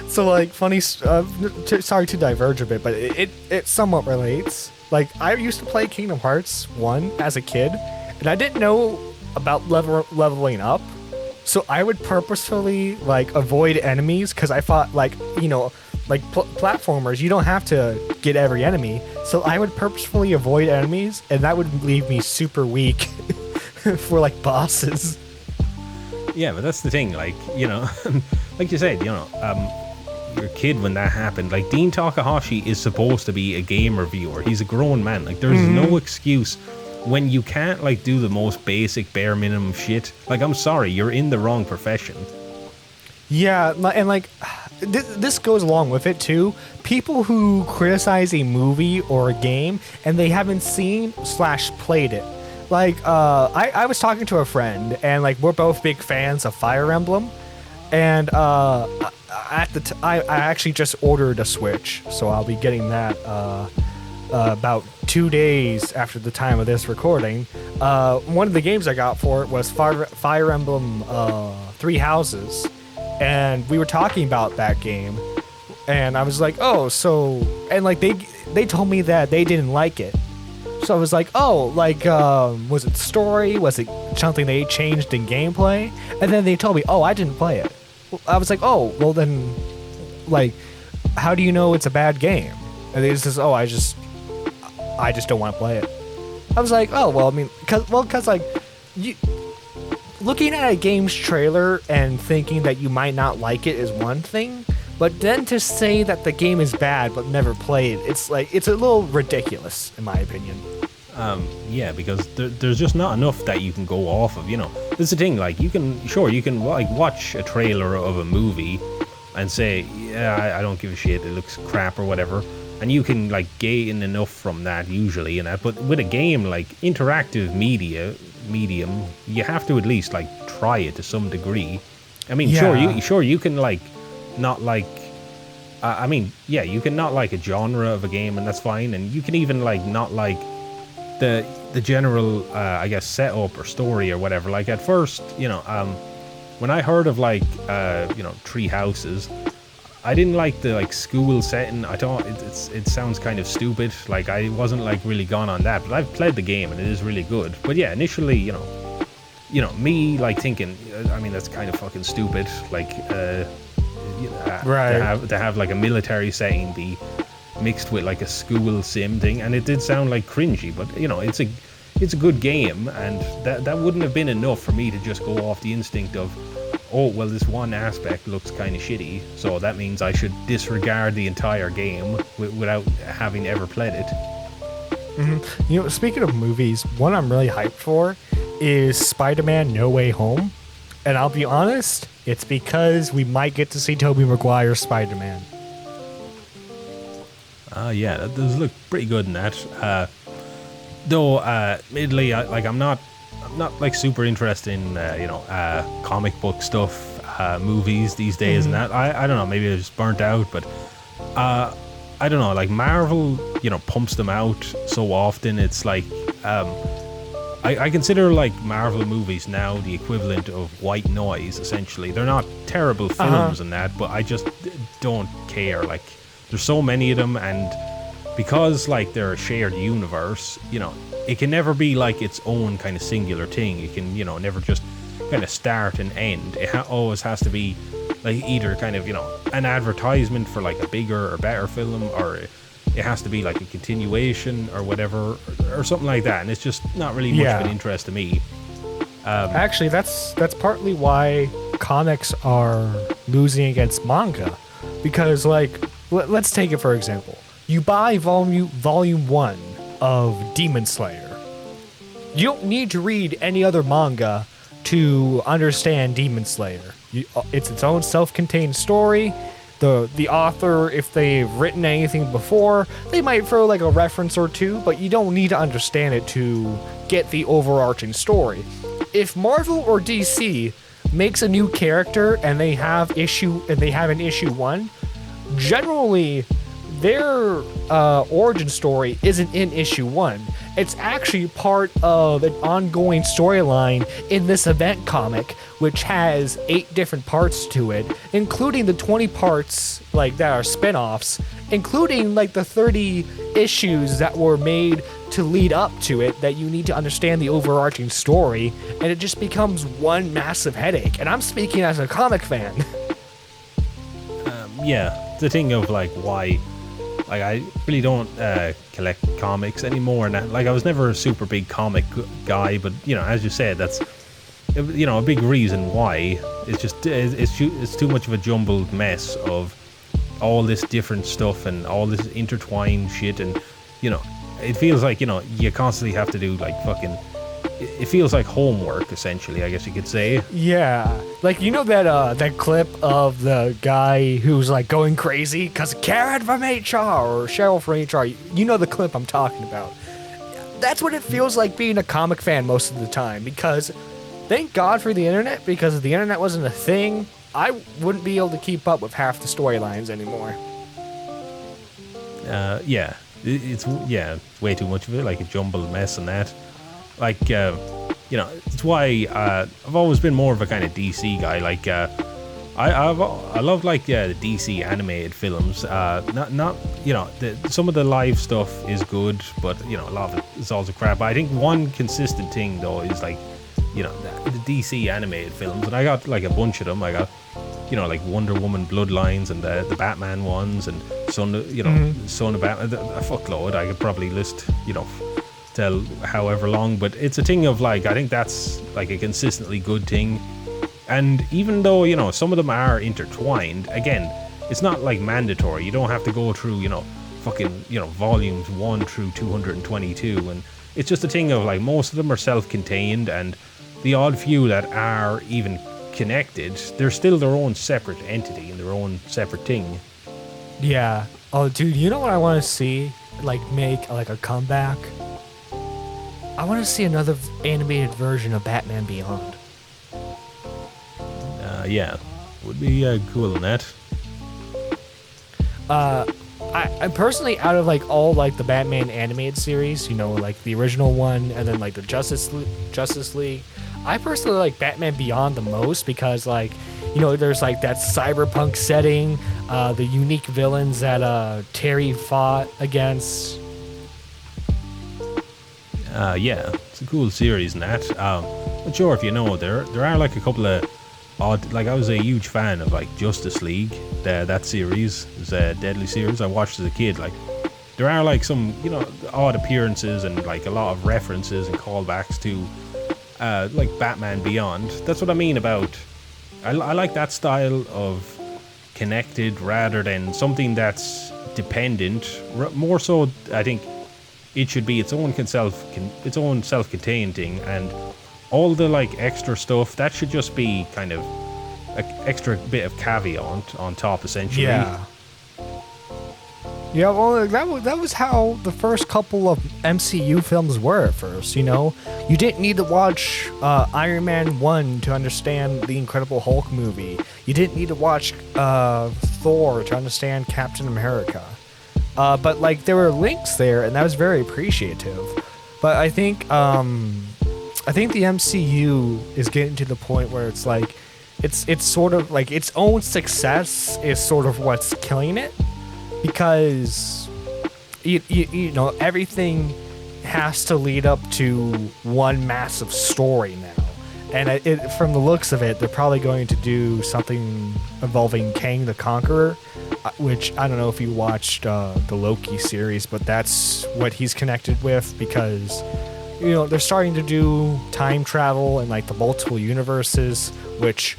So like funny, sorry to diverge a bit, but it somewhat relates. Like I used to play Kingdom Hearts 1 as a kid, and I didn't know about leveling up. So I would purposefully like avoid enemies because I thought like, you know, like platformers, you don't have to get every enemy. So I would purposefully avoid enemies, and that would leave me super weak for like bosses. Yeah, but that's the thing, like, you know, like you said, you're a kid when that happened. Like, Dean Takahashi is supposed to be a game reviewer. He's a grown man. Like, there's no excuse when you can't, like, do the most basic bare minimum shit. Like, I'm sorry, you're in the wrong profession. Yeah, and like, this goes along with it too. People who criticize a movie or a game and they haven't seen / played it. Like, I was talking to a friend, and like, we're both big fans of Fire Emblem, and I actually just ordered a Switch, so I'll be getting that about 2 days after the time of this recording. One of the games I got for it was Fire Emblem Three Houses. And we were talking about that game, and I was like, oh, so, and like, they told me that they didn't like it. So I was like, oh, like, was it story? Was it something they changed in gameplay? And then they told me, oh, I didn't play it. I was like, oh, well then, like, how do you know it's a bad game? And they just says, oh, I just don't want to play it. I was like, oh, well, I mean, cause like, looking at a game's trailer and thinking that you might not like it is one thing, but then to say that the game is bad but never played, it's like, it's a little ridiculous in my opinion. Yeah, because there's just not enough that you can go off of, That's the thing, like, you can like watch a trailer of a movie and say, yeah, I don't give a shit, it looks crap or whatever, and you can like gain enough from that usually, but with a game, like interactive medium, you have to at least like try it to some degree. I mean, yeah. sure you can like not like you can not like a genre of a game, and that's fine, and you can even like not like the general I guess setup or story or whatever. Like at first, when I heard of like Tree Houses, I didn't like the like school setting. I thought it sounds kind of stupid. Like I wasn't like really gone on that, but I've played the game and it is really good. But yeah, initially, me like thinking, I mean, that's kind of fucking stupid. Like, right. to have like a military setting be mixed with like a school sim thing, and it did sound like cringy. But it's a good game, and that wouldn't have been enough for me to just go off the instinct of, oh, well, this one aspect looks kind of shitty, so that means I should disregard the entire game without having ever played it. Mm-hmm. Speaking of movies, one I'm really hyped for is Spider-Man No Way Home. And I'll be honest, it's because we might get to see Tobey Maguire's Spider-Man. Yeah, that does look pretty good in that. Though, admittedly, I'm not like super interested in comic book stuff, movies these days, and that I don't know, maybe I just burnt out, but I don't know, like Marvel pumps them out so often. It's like I consider like Marvel movies now the equivalent of white noise, essentially. They're not terrible films and that, but I just don't care. Like, there's so many of them, and because like they're a shared universe, it can never be like its own kind of singular thing. It can, never just kind of start and end. It always has to be like either kind of, an advertisement for like a bigger or better film, or it has to be like a continuation or whatever, or something like that. And it's just not really much of an interest to me. Actually, that's partly why comics are losing against manga, because like, let's take it for example. You buy volume 1 of Demon Slayer. You don't need to read any other manga to understand Demon Slayer. It's its own self-contained story. The author, if they've written anything before, they might throw like a reference or two, but you don't need to understand it to get the overarching story. If Marvel or DC makes a new character and they have an issue 1, generally their origin story isn't in issue 1. It's actually part of an ongoing storyline in this event comic, which has 8 different parts to it, including the 20 parts like that are spin-offs, including like the 30 issues that were made to lead up to it, that you need to understand the overarching story, and it just becomes one massive headache. And I'm speaking as a comic fan. Yeah, the thing of like why, like I really don't collect comics anymore. Now, like I was never a super big comic guy, but as you said, that's a big reason why. It's too much of a jumbled mess of all this different stuff and all this intertwined shit, and it feels like you constantly have to do like fucking. It feels like homework, essentially, I guess you could say. Yeah, like that clip of the guy who's like going crazy because Karen from HR or Cheryl from HR. You know the clip I'm talking about. That's what it feels like being a comic fan most of the time, because thank God for the internet, because if the internet wasn't a thing, I wouldn't be able to keep up with half the storylines anymore. Yeah, it's way too much of it, like a jumbled mess and that. Like, it's why I've always been more of a kind of DC guy. Like, I love like the DC animated films. Some of the live stuff is good, but a lot of it is also crap. But I think one consistent thing though is like, the DC animated films, and I got like a bunch of them. I got, like Wonder Woman Bloodlines and the Batman ones and Son of Batman. A fuckload. I could probably list, tell however long, but it's a thing of like, I think that's like a consistently good thing. And even though some of them are intertwined, again, it's not like mandatory. You don't have to go through fucking volumes 1 through 222, and it's just a thing of like most of them are self-contained, and the odd few that are even connected, they're still their own separate entity and their own separate thing. Yeah. Oh dude, you know what I want to see like make like a comeback? I want to see another animated version of Batman Beyond. Yeah, would be cool in that. I'm personally, out of like all like the Batman animated series, like the original one and then like the Justice League, I personally like Batman Beyond the most, because like there's like that cyberpunk setting, the unique villains that Terry fought against. Yeah, it's a cool series and that. Not sure if there are like a couple of odd, like I was a huge fan of like Justice League, that series is a Deadly series I watched as a kid. Like there are like some odd appearances and like a lot of references and callbacks to like Batman Beyond. That's what I mean about I like that style of connected rather than something that's dependent. More so, I think it should be its own self-contained thing, and all the like extra stuff that should just be kind of an extra bit of caveat on top, essentially. Yeah. Yeah, well, that was how the first couple of MCU films were at first, You didn't need to watch Iron Man 1 to understand the Incredible Hulk movie. You didn't need to watch Thor to understand Captain America. But like there were links there, and that was very appreciative. But I think the MCU is getting to the point where it's like it's sort of like its own success is sort of what's killing it, because everything has to lead up to one massive story now. And from the looks of it, they're probably going to do something involving Kang the Conqueror, which I don't know if you watched the Loki series, but that's what he's connected with, because they're starting to do time travel and like the multiple universes, which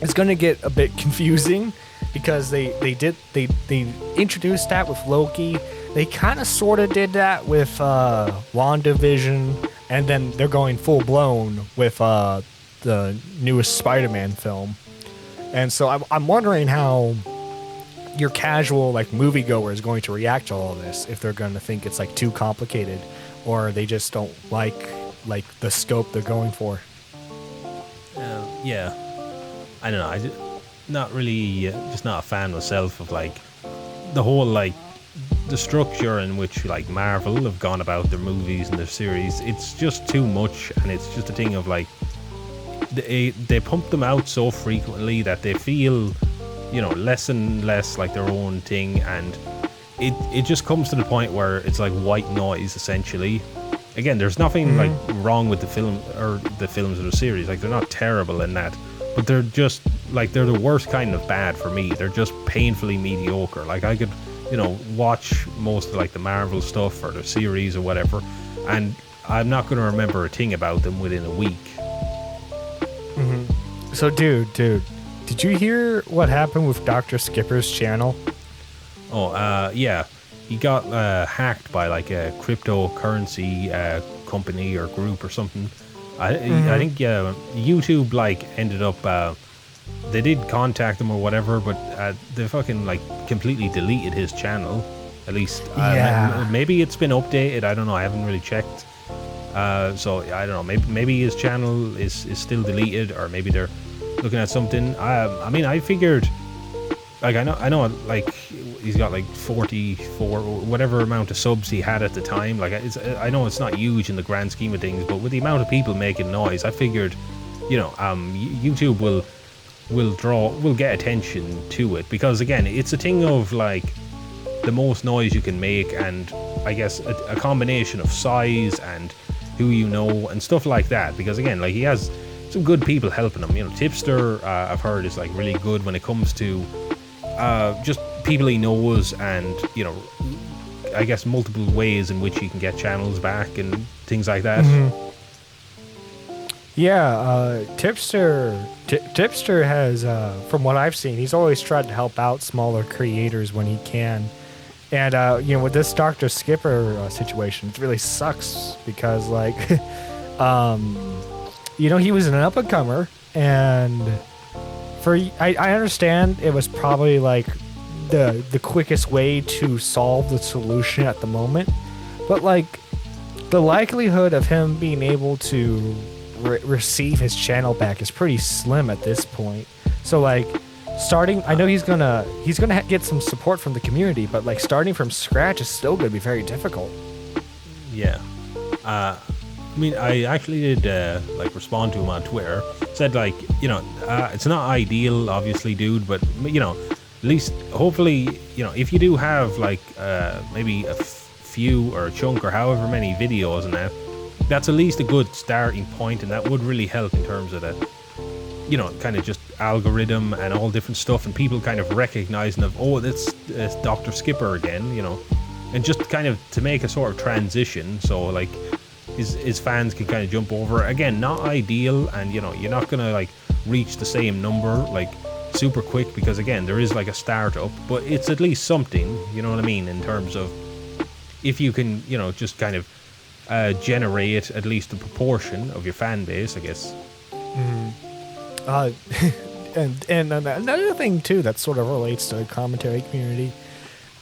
is going to get a bit confusing, because they introduced that with Loki. They kind of sort of did that with WandaVision, and then they're going full blown with the newest Spider-Man film. And so I'm wondering how your casual like moviegoer is going to react to all of this, if they're going to think it's like too complicated, or they just don't like the scope they're going for. Yeah, I don't know. Not really, just not a fan myself of like the whole like the structure in which like Marvel have gone about their movies and their series. It's just too much, and it's just a thing of like they pump them out so frequently that they feel less and less like their own thing, and it just comes to the point where it's like white noise, essentially. Again, there's nothing like wrong with the film or the films or the series. Like they're not terrible in that, but they're just like they're the worst kind of bad for me. They're just painfully mediocre. Like I could watch most of like the Marvel stuff or the series or whatever, and I'm not going to remember a thing about them within a week. So, dude, did you hear what happened with Dr. Skipper's channel? Oh, yeah. He got hacked by like a cryptocurrency company or group or something. I think YouTube like ended up. They did contact him or whatever, but they fucking like completely deleted his channel. At least, maybe it's been updated. I don't know. I haven't really checked. So I don't know. Maybe his channel is still deleted, or maybe they're looking at something. I mean, I figured. Like I know, like he's got like 44 or whatever amount of subs he had at the time. Like I know it's not huge in the grand scheme of things, but with the amount of people making noise, I figured, YouTube will get attention to it, because again, it's a thing of like the most noise you can make, and I guess a combination of size and who you know and stuff like that. Because again, like he has some good people helping him. Tipster, I've heard, is like really good when it comes to just people he knows, and I guess multiple ways in which he can get channels back and things like that. Yeah, Tipster has, from what I've seen, he's always tried to help out smaller creators when he can. And with this Dr. Skipper situation, it really sucks because like he was an up and comer, and I understand it was probably like the quickest way to solve the solution at the moment, but like the likelihood of him being able to receive his channel back is pretty slim at this point. So like starting, I know he's gonna get some support from the community, but like starting from scratch is still gonna be very difficult. Yeah. I mean, I actually did like respond to him on Twitter. Said like, it's not ideal, obviously, dude, but at least hopefully, if you do have like maybe a few or a chunk or however many videos and that's at least a good starting point, and that would really help in terms of the kind of just algorithm and all different stuff, and people kind of recognizing that's Dr. Skipper again, and just kind of to make a sort of transition, so like his fans can kind of jump over. Again, not ideal, and you're not gonna like reach the same number like super quick, because again, there is like a startup, but it's at least something, you know what I mean, in terms of if you can just kind of generate at least a proportion of your fan base, I guess. And another thing too that sort of relates to the commentary community,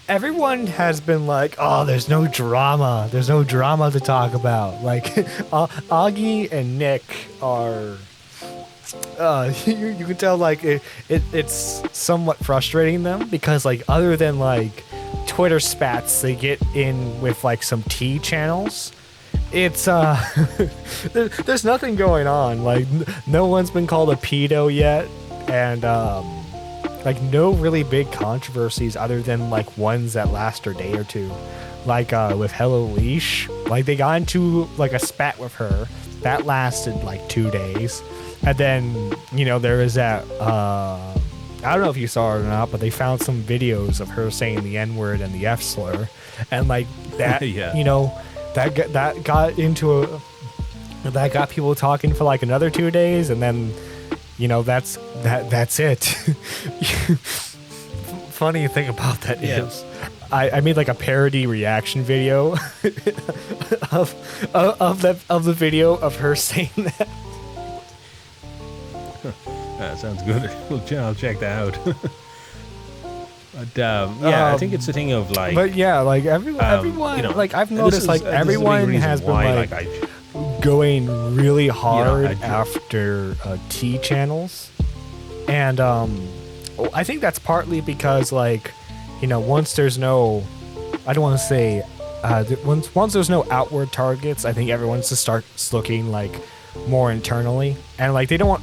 everyone has been like, oh, there's no drama to talk about. Like Augie and Nick are you can tell like it's somewhat frustrating them, because like other than like Twitter spats they get in with like some tea channels, it's there's nothing going on. Like no one's been called a pedo yet, and like no really big controversies other than like ones that last a day or two, like with Hello Leash. Like they got into like a spat with her that lasted like 2 days, and then there was that I don't know if you saw it or not, but they found some videos of her saying the N-word and the F slur, and like that yeah. That got people talking for like another 2 days, and then that's it. Funny thing about that is I made like a parody reaction video of the video of her saying that. That sounds good. I'll check that out. But I think it's a thing of like. But yeah, like everyone, like I've noticed, like everyone has been like going really hard after T channels, and I think that's partly because like once there's no, I don't want to say, once there's no outward targets, I think everyone's just starts looking like more internally, and like they don't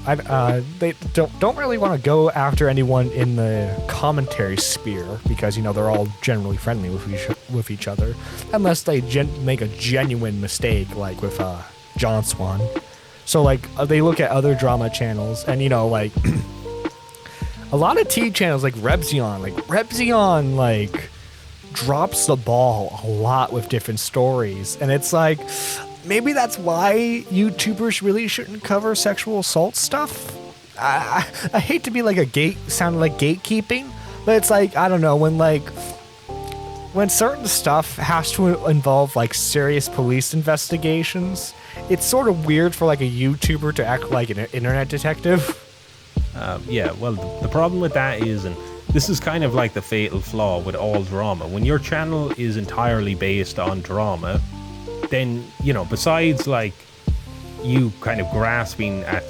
really want to go after anyone in the commentary sphere, because they're all generally friendly with each other, unless they make a genuine mistake, like with John Swan. So like they look at other drama channels, and like a lot of T channels like Rebzion like drops the ball a lot with different stories, and it's like maybe that's why YouTubers really shouldn't cover sexual assault stuff. I hate to be like sounding like gatekeeping, but it's like, I don't know, when certain stuff has to involve like serious police investigations, it's sort of weird for like a YouTuber to act like an internet detective. Yeah, well, the problem with that is, and this is kind of like the fatal flaw with all drama, when your channel is entirely based on drama, then, you know, besides like you kind of grasping at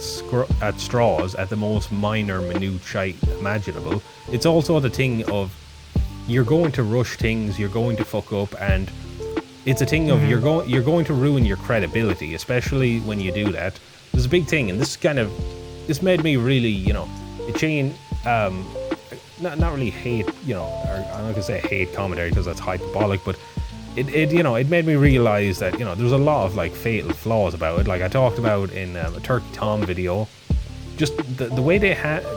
straws at the most minor minute shite imaginable, it's also the thing of you're going to rush things, you're going to fuck up, and it's a thing of you're going to ruin your credibility, especially when you do that. There's a big thing, and this made me really, you know, it changed, not really hate, you know, or I'm not gonna say hate commentary because that's hyperbolic, but it you know, it made me realize that, you know, there's a lot of like fatal flaws about it. Like I talked about in a Turkey Tom video, just the way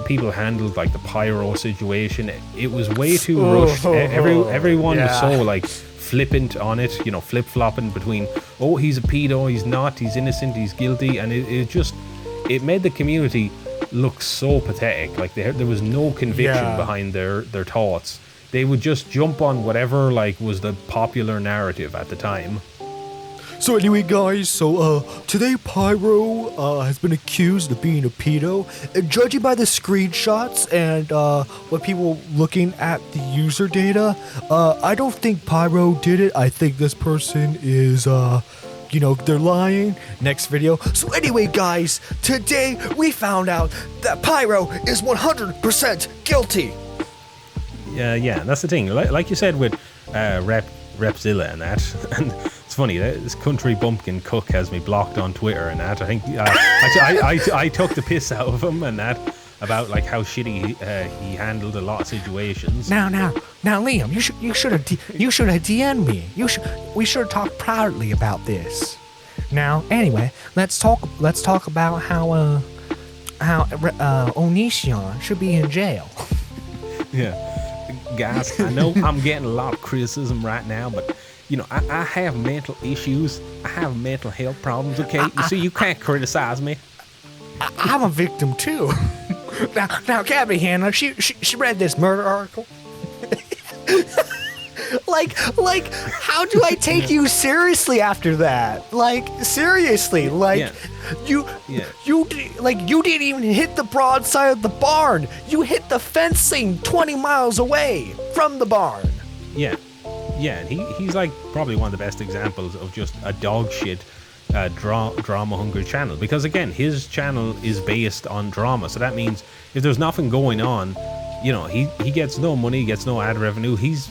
people handled like the pyro situation, it was way too rushed. Everyone was so like flippant on it, you know, flip-flopping between, oh, he's a pedo, he's not, he's innocent, he's guilty, and it made the community look so pathetic. Like there was no conviction behind their thoughts. They would just jump on whatever like was the popular narrative at the time. So anyway, guys, today Pyro has been accused of being a pedo, and judging by the screenshots and what people looking at the user data, I don't think Pyro did it. I think this person is, you know, they're lying. Next video. So anyway, guys, today we found out that Pyro is 100% guilty. Yeah, that's the thing. Like you said with Repzilla and that, and it's funny, this country bumpkin Cook has me blocked on Twitter and that. I think I took the piss out of him and that about like how shitty he handled a lot of situations. Now, Liam, you should have DM'd me. We should have talked privately about this. Now, anyway, let's talk about how Onision should be in jail. Yeah. Guys, I know I'm getting a lot of criticism right now, but you know, I have mental issues. I have mental health problems, okay? So you can't criticize me. I'm a victim too. Now, Gabby Hannah, she read this murder article. like, how do I take you seriously after that? Like, seriously, like, yeah. You didn't even hit the broadside of the barn. You hit the fencing 20 miles away from the barn. Yeah, and he's like probably one of the best examples of just a dog shit drama hungry channel, because again, his channel is based on drama, so that means if there's nothing going on, you know, he gets no money, he gets no ad revenue, he's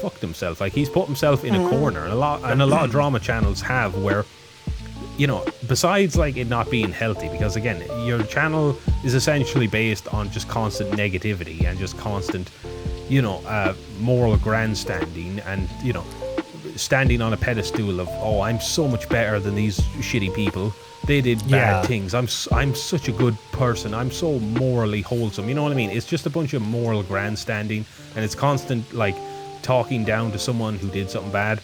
fucked himself. Like, he's put himself in a corner, and a lot of drama channels have, where, you know, besides like it not being healthy, because again, your channel is essentially based on just constant negativity and just constant, you know, moral grandstanding, and, you know, standing on a pedestal of, oh, I'm so much better than these shitty people. They did bad things. I'm such a good person. I'm so morally wholesome. You know what I mean? It's just a bunch of moral grandstanding, and it's constant like talking down to someone who did something bad,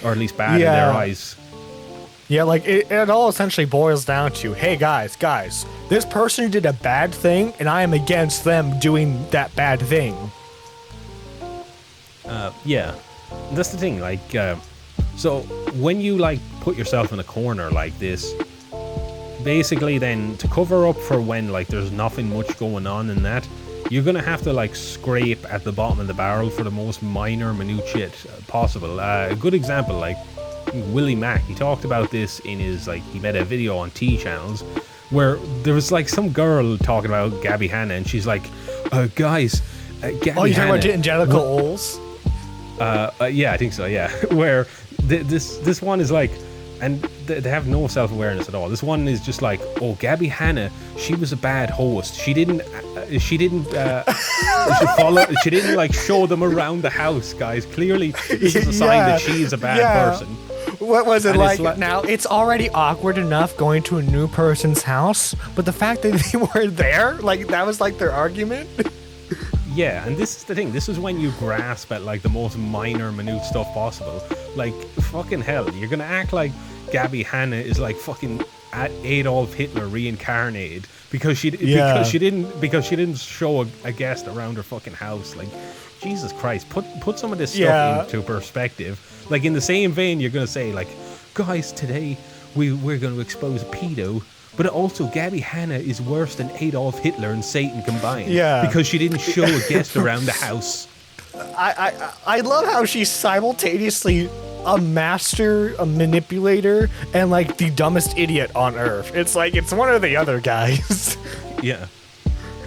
or at least bad in their eyes. Yeah, like it all essentially boils down to, hey guys, this person did a bad thing, and I am against them doing that bad thing. Yeah, that's the thing. Like, so when you like put yourself in a corner like this, basically then to cover up for when like there's nothing much going on in that, you're gonna have to like scrape at the bottom of the barrel for the most minor minute shit possible. A good example, like Willie Mack, he talked about this in his, like, he made a video on T channels where there was like some girl talking about Gabby Hanna, and she's like, guys, Gabby you're talking Hanna, about Angelica Oles? Yeah, I think so, yeah. Where this one is like, and they have no self-awareness at all. This one is just like, oh, Gabby Hanna, she was a bad host. She didn't like show them around the house, guys. Clearly, this is a sign that she is a bad person. What was it like? Now, it's already awkward enough going to a new person's house, but the fact that they were there, like, that was like their argument. Yeah, and this is the thing. This is when you grasp at like the most minor, minute stuff possible. Like, fucking hell, you're gonna act like Gabby Hanna is like fucking Adolf Hitler reincarnated because she didn't show a guest around her fucking house. Like, Jesus Christ, put some of this stuff into perspective. Like, in the same vein, you're gonna say like, guys, today we're gonna expose a pedo. But also, Gabby Hanna is worse than Adolf Hitler and Satan combined. Yeah. Because she didn't show a guest around the house. I love how she's simultaneously a master, a manipulator, and like the dumbest idiot on earth. It's like it's one or the other, guys. Yeah.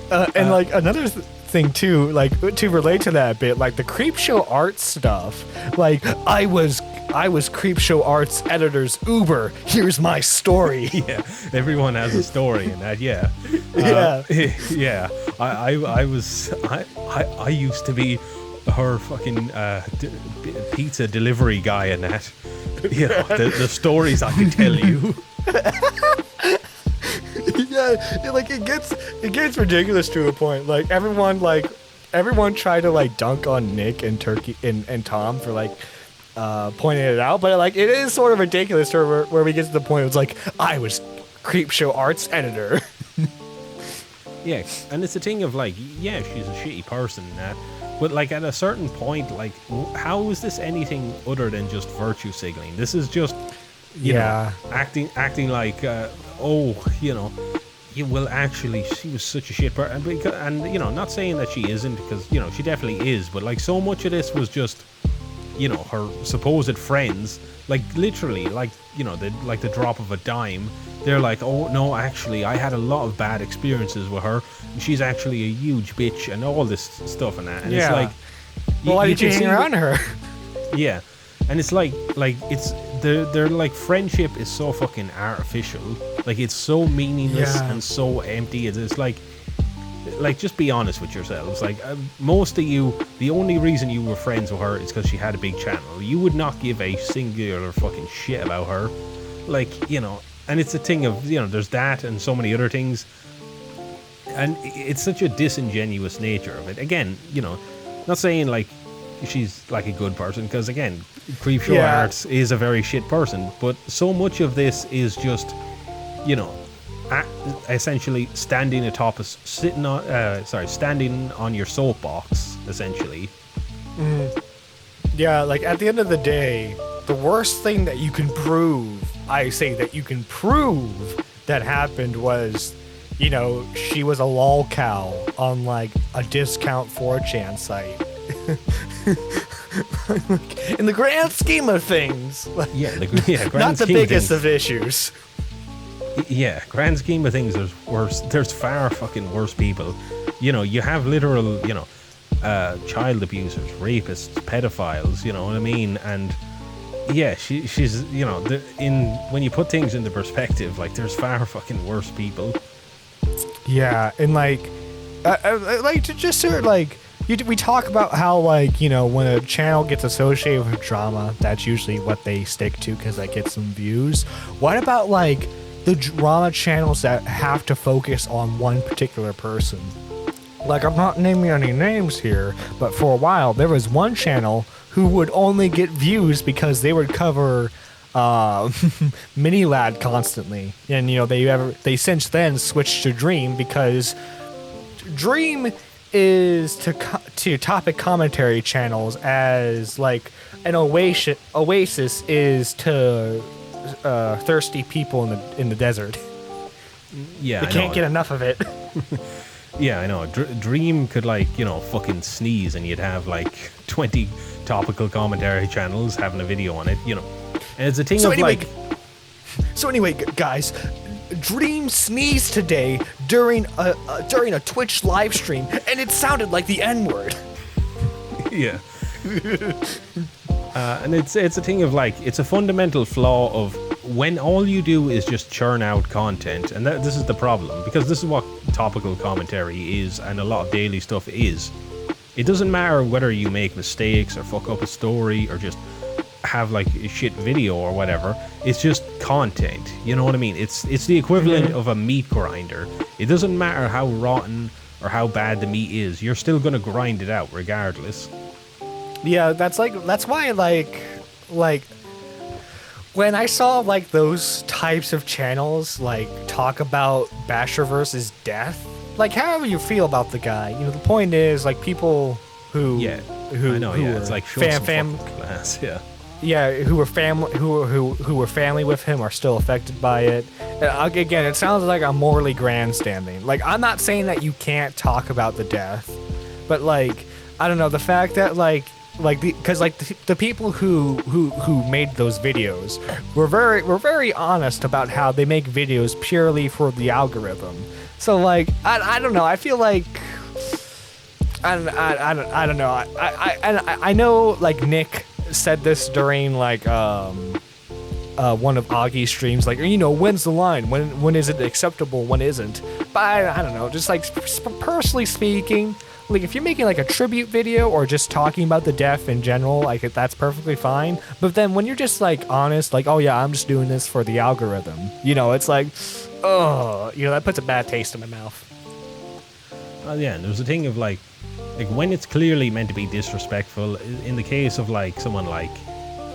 And like another thing too, like to relate to that a bit, like the Creepshow art stuff. Like I was Creepshow Arts editor's Uber. Here's my story. Yeah, everyone has a story in that. Yeah, yeah. I used to be her fucking pizza delivery guy in that. You know, the stories I can tell you. Yeah, like it gets ridiculous to a point. Like everyone tried to like dunk on Nick and Turkey and Tom for like pointing it out, but like it is sort of ridiculous to where we get to the point. It's like I was Creepshow Arts editor. Yeah, and it's a thing of like, yeah, she's a shitty person and that, but like at a certain point, like how is this anything other than just virtue signaling? This is just you know, acting like you will actually, she was such a shit person, and you know, not saying that she isn't, because you know she definitely is, but like so much of this was just, you know, her supposed friends, like literally, like, you know, like the drop of a dime, they're like, oh no, actually I had a lot of bad experiences with her, and she's actually a huge bitch and all this stuff and that, and it's like, well, why did you hang around her? Yeah, and it's like it's their like friendship is so fucking artificial, like it's so meaningless and so empty. It's like just be honest with yourselves. Like most of you, the only reason you were friends with her is because she had a big channel. You would not give a singular fucking shit about her, like, you know. And it's a thing of, you know, there's that and so many other things, and it's such a disingenuous nature of it. Again, you know, not saying like she's like a good person, because again, Creepshow Arts is a very shit person, but so much of this is just, you know, essentially standing on your soapbox, essentially. Yeah, like at the end of the day, the worst thing that you can prove, that happened was, you know, she was a lol cow on like a discount 4chan site. In the grand scheme of things, grand not the biggest of issues. Yeah, grand scheme of things, there's far fucking worse people. You know, you have literal, you know, child abusers, rapists, pedophiles, you know what I mean? And yeah, she's, you know, when you put things into perspective, like there's far fucking worse people. Yeah, and like to just sort of like, we talk about how, like, you know, when a channel gets associated with drama, that's usually what they stick to because that gets some views. What about like the drama channels that have to focus on one particular person? Like, I'm not naming any names here, but for a while there was one channel who would only get views because they would cover Mini Lad constantly, and you know they since then switched to Dream, because Dream is to topic commentary channels as like an oasis is to thirsty people in the desert. Yeah, they can't get enough of it. Yeah, I know. Dream could, like, you know, fucking sneeze and you'd have like 20 topical commentary channels having a video on it, you know. And it's a thing So anyway, guys, Dream sneezed today during a Twitch live stream, and it sounded like the N-word. Yeah. And it's a thing of like, it's a fundamental flaw of when all you do is just churn out content, and this is the problem, because this is what topical commentary is, and a lot of daily stuff is. It doesn't matter whether you make mistakes or fuck up a story or just have like a shit video or whatever. It's just content, you know what I mean? It's the equivalent of a meat grinder. It doesn't matter how rotten or how bad the meat is, you're still gonna grind it out regardless. Yeah, that's why when I saw like those types of channels like talk about Basherverse's death, like however you feel about the guy, you know, the point is like people who I know, who it's were like show some fucking class, who were family with him are still affected by it. And again, it sounds like I'm morally grandstanding. Like, I'm not saying that you can't talk about the death, but like, I don't know, the fact that the people who made those videos were very honest about how they make videos purely for the algorithm. So like, I don't know, I feel like I don't know. I know like Nick said this during like one of Augie's streams, like, you know, when's the line? When is it acceptable? When isn't? But I don't know. Just like personally speaking, like if you're making like a tribute video or just talking about the death in general, like that's perfectly fine. But then when you're just like honest, like, oh yeah, I'm just doing this for the algorithm, you know, it's like, oh, you know, that puts a bad taste in my mouth. Yeah, and there's a thing of like when it's clearly meant to be disrespectful, in the case of like someone like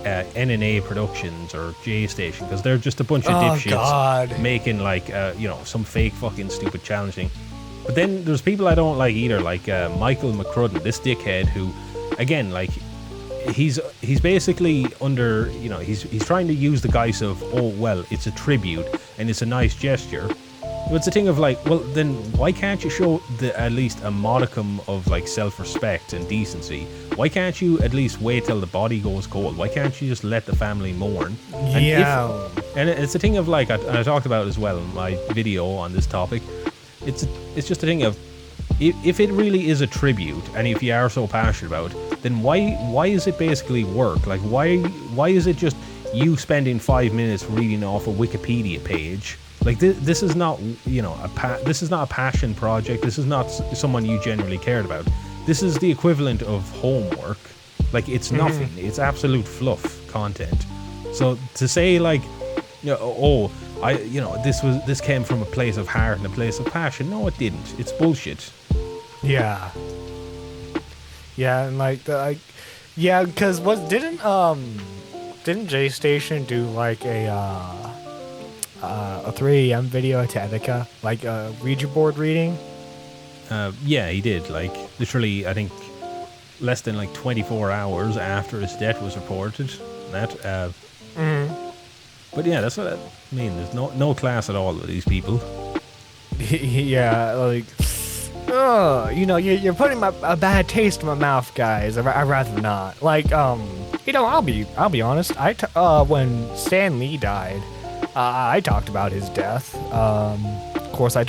NNA Productions or J Station, because they're just a bunch of dipshits making like you know, some fake fucking stupid challenging. But then there's people I don't like either, like Michael McCrudden, this dickhead who, again, like he's basically under, you know, he's trying to use the guise of, oh well, it's a tribute and it's a nice gesture. But it's a thing of like, well, then why can't you show at least a modicum of like self-respect and decency? Why can't you at least wait till the body goes cold? Why can't you just let the family mourn? And and it's a thing of like, I talked about as well in my video on this topic. It's just a thing of, if it really is a tribute, and if you are so passionate about it, then why is it basically work? Like why is it just you spending 5 minutes reading off a Wikipedia page? Like this is not, you know, this is not a passion project. This is not someone you generally cared about. This is the equivalent of homework. Like it's nothing. It's absolute fluff content. So to say like, you know, this came from a place of heart and a place of passion. No, it didn't. It's bullshit. Yeah. Yeah, and like because didn't J Station do like a 3 a.m. video to Etika, like a Ouija board reading? Yeah, he did. Like literally, I think less than like 24 hours after his death was reported. That. But yeah, that's what I mean. There's no class at all with these people. Yeah, like, you know, you're putting a bad taste in my mouth, guys. I'd rather not. Like, you know, I'll be honest. When Stan Lee died, I talked about his death. Of course, I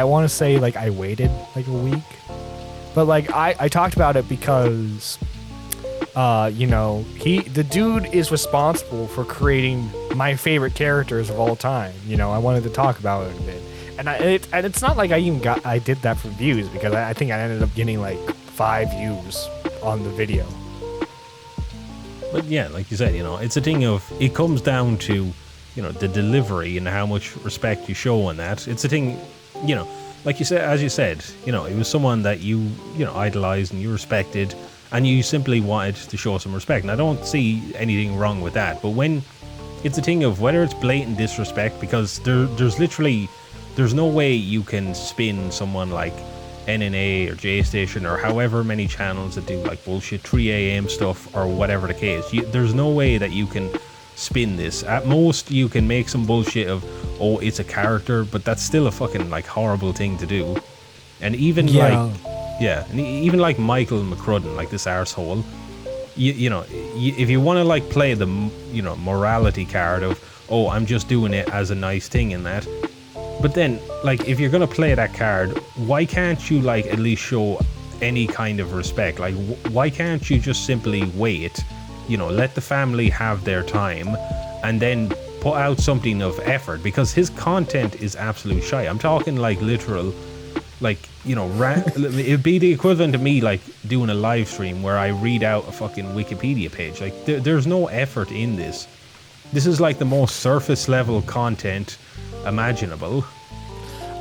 want to say like I waited like a week, but like I talked about it because, you know, the dude is responsible for creating my favorite characters of all time. You know, I wanted to talk about it a bit, and it's not like I did that for views, because I think I ended up getting like 5 views on the video. But yeah, like you said, you know, it's a thing of, it comes down to, you know, the delivery and how much respect you show on that. It's a thing, you know, like you said, as you said, you know, it was someone that you know, idolized and you respected, and you simply wanted to show some respect. And I don't see anything wrong with that. But when it's a thing of whether it's blatant disrespect, because there's no way you can spin someone like NNA or J Station or however many channels that do like bullshit 3 a.m. stuff or whatever the case. There's no way that you can spin this. At most, you can make some bullshit of, oh, it's a character, but that's still a fucking like horrible thing to do. And even even like Michael McCrudden, like this arsehole, you know, if you want to like play the, you know, morality card of, oh, I'm just doing it as a nice thing in that. But then, like, if you're gonna play that card, why can't you like at least show any kind of respect? Like, why can't you just simply wait, you know, let the family have their time, and then put out something of effort? Because his content is absolute shite. I'm talking like literal, like, you know, it'd be the equivalent to me like doing a live stream where I read out a fucking Wikipedia page. Like, there's no effort in this. This is like the most surface level content imaginable.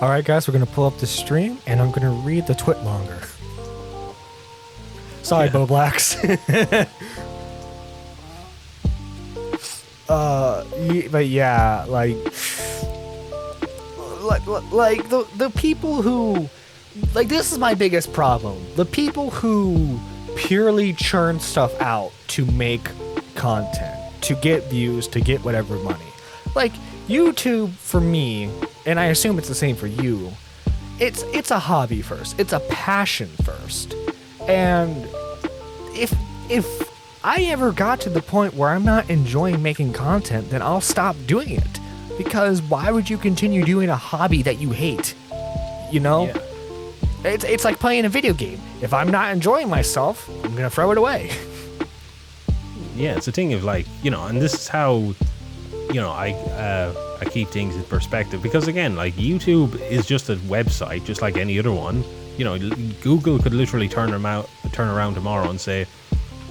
All right, guys, we're gonna pull up the stream, and I'm gonna read the twit longer. Sorry, Bo Blacks. But yeah, like the people who, like, this is my biggest problem. The people who purely churn stuff out to make content, to get views, to get whatever money. Like, YouTube, for me, and I assume it's the same for you, it's a hobby first. It's a passion first. And if I ever got to the point where I'm not enjoying making content, then I'll stop doing it. Because why would you continue doing a hobby that you hate? You know? Yeah. It's like playing a video game. If I'm not enjoying myself, I'm gonna throw it away. Yeah, it's a thing of like, you know, and this is how, you know, I keep things in perspective, because again, like, YouTube is just a website, just like any other one. You know, Google could literally turn around tomorrow and say,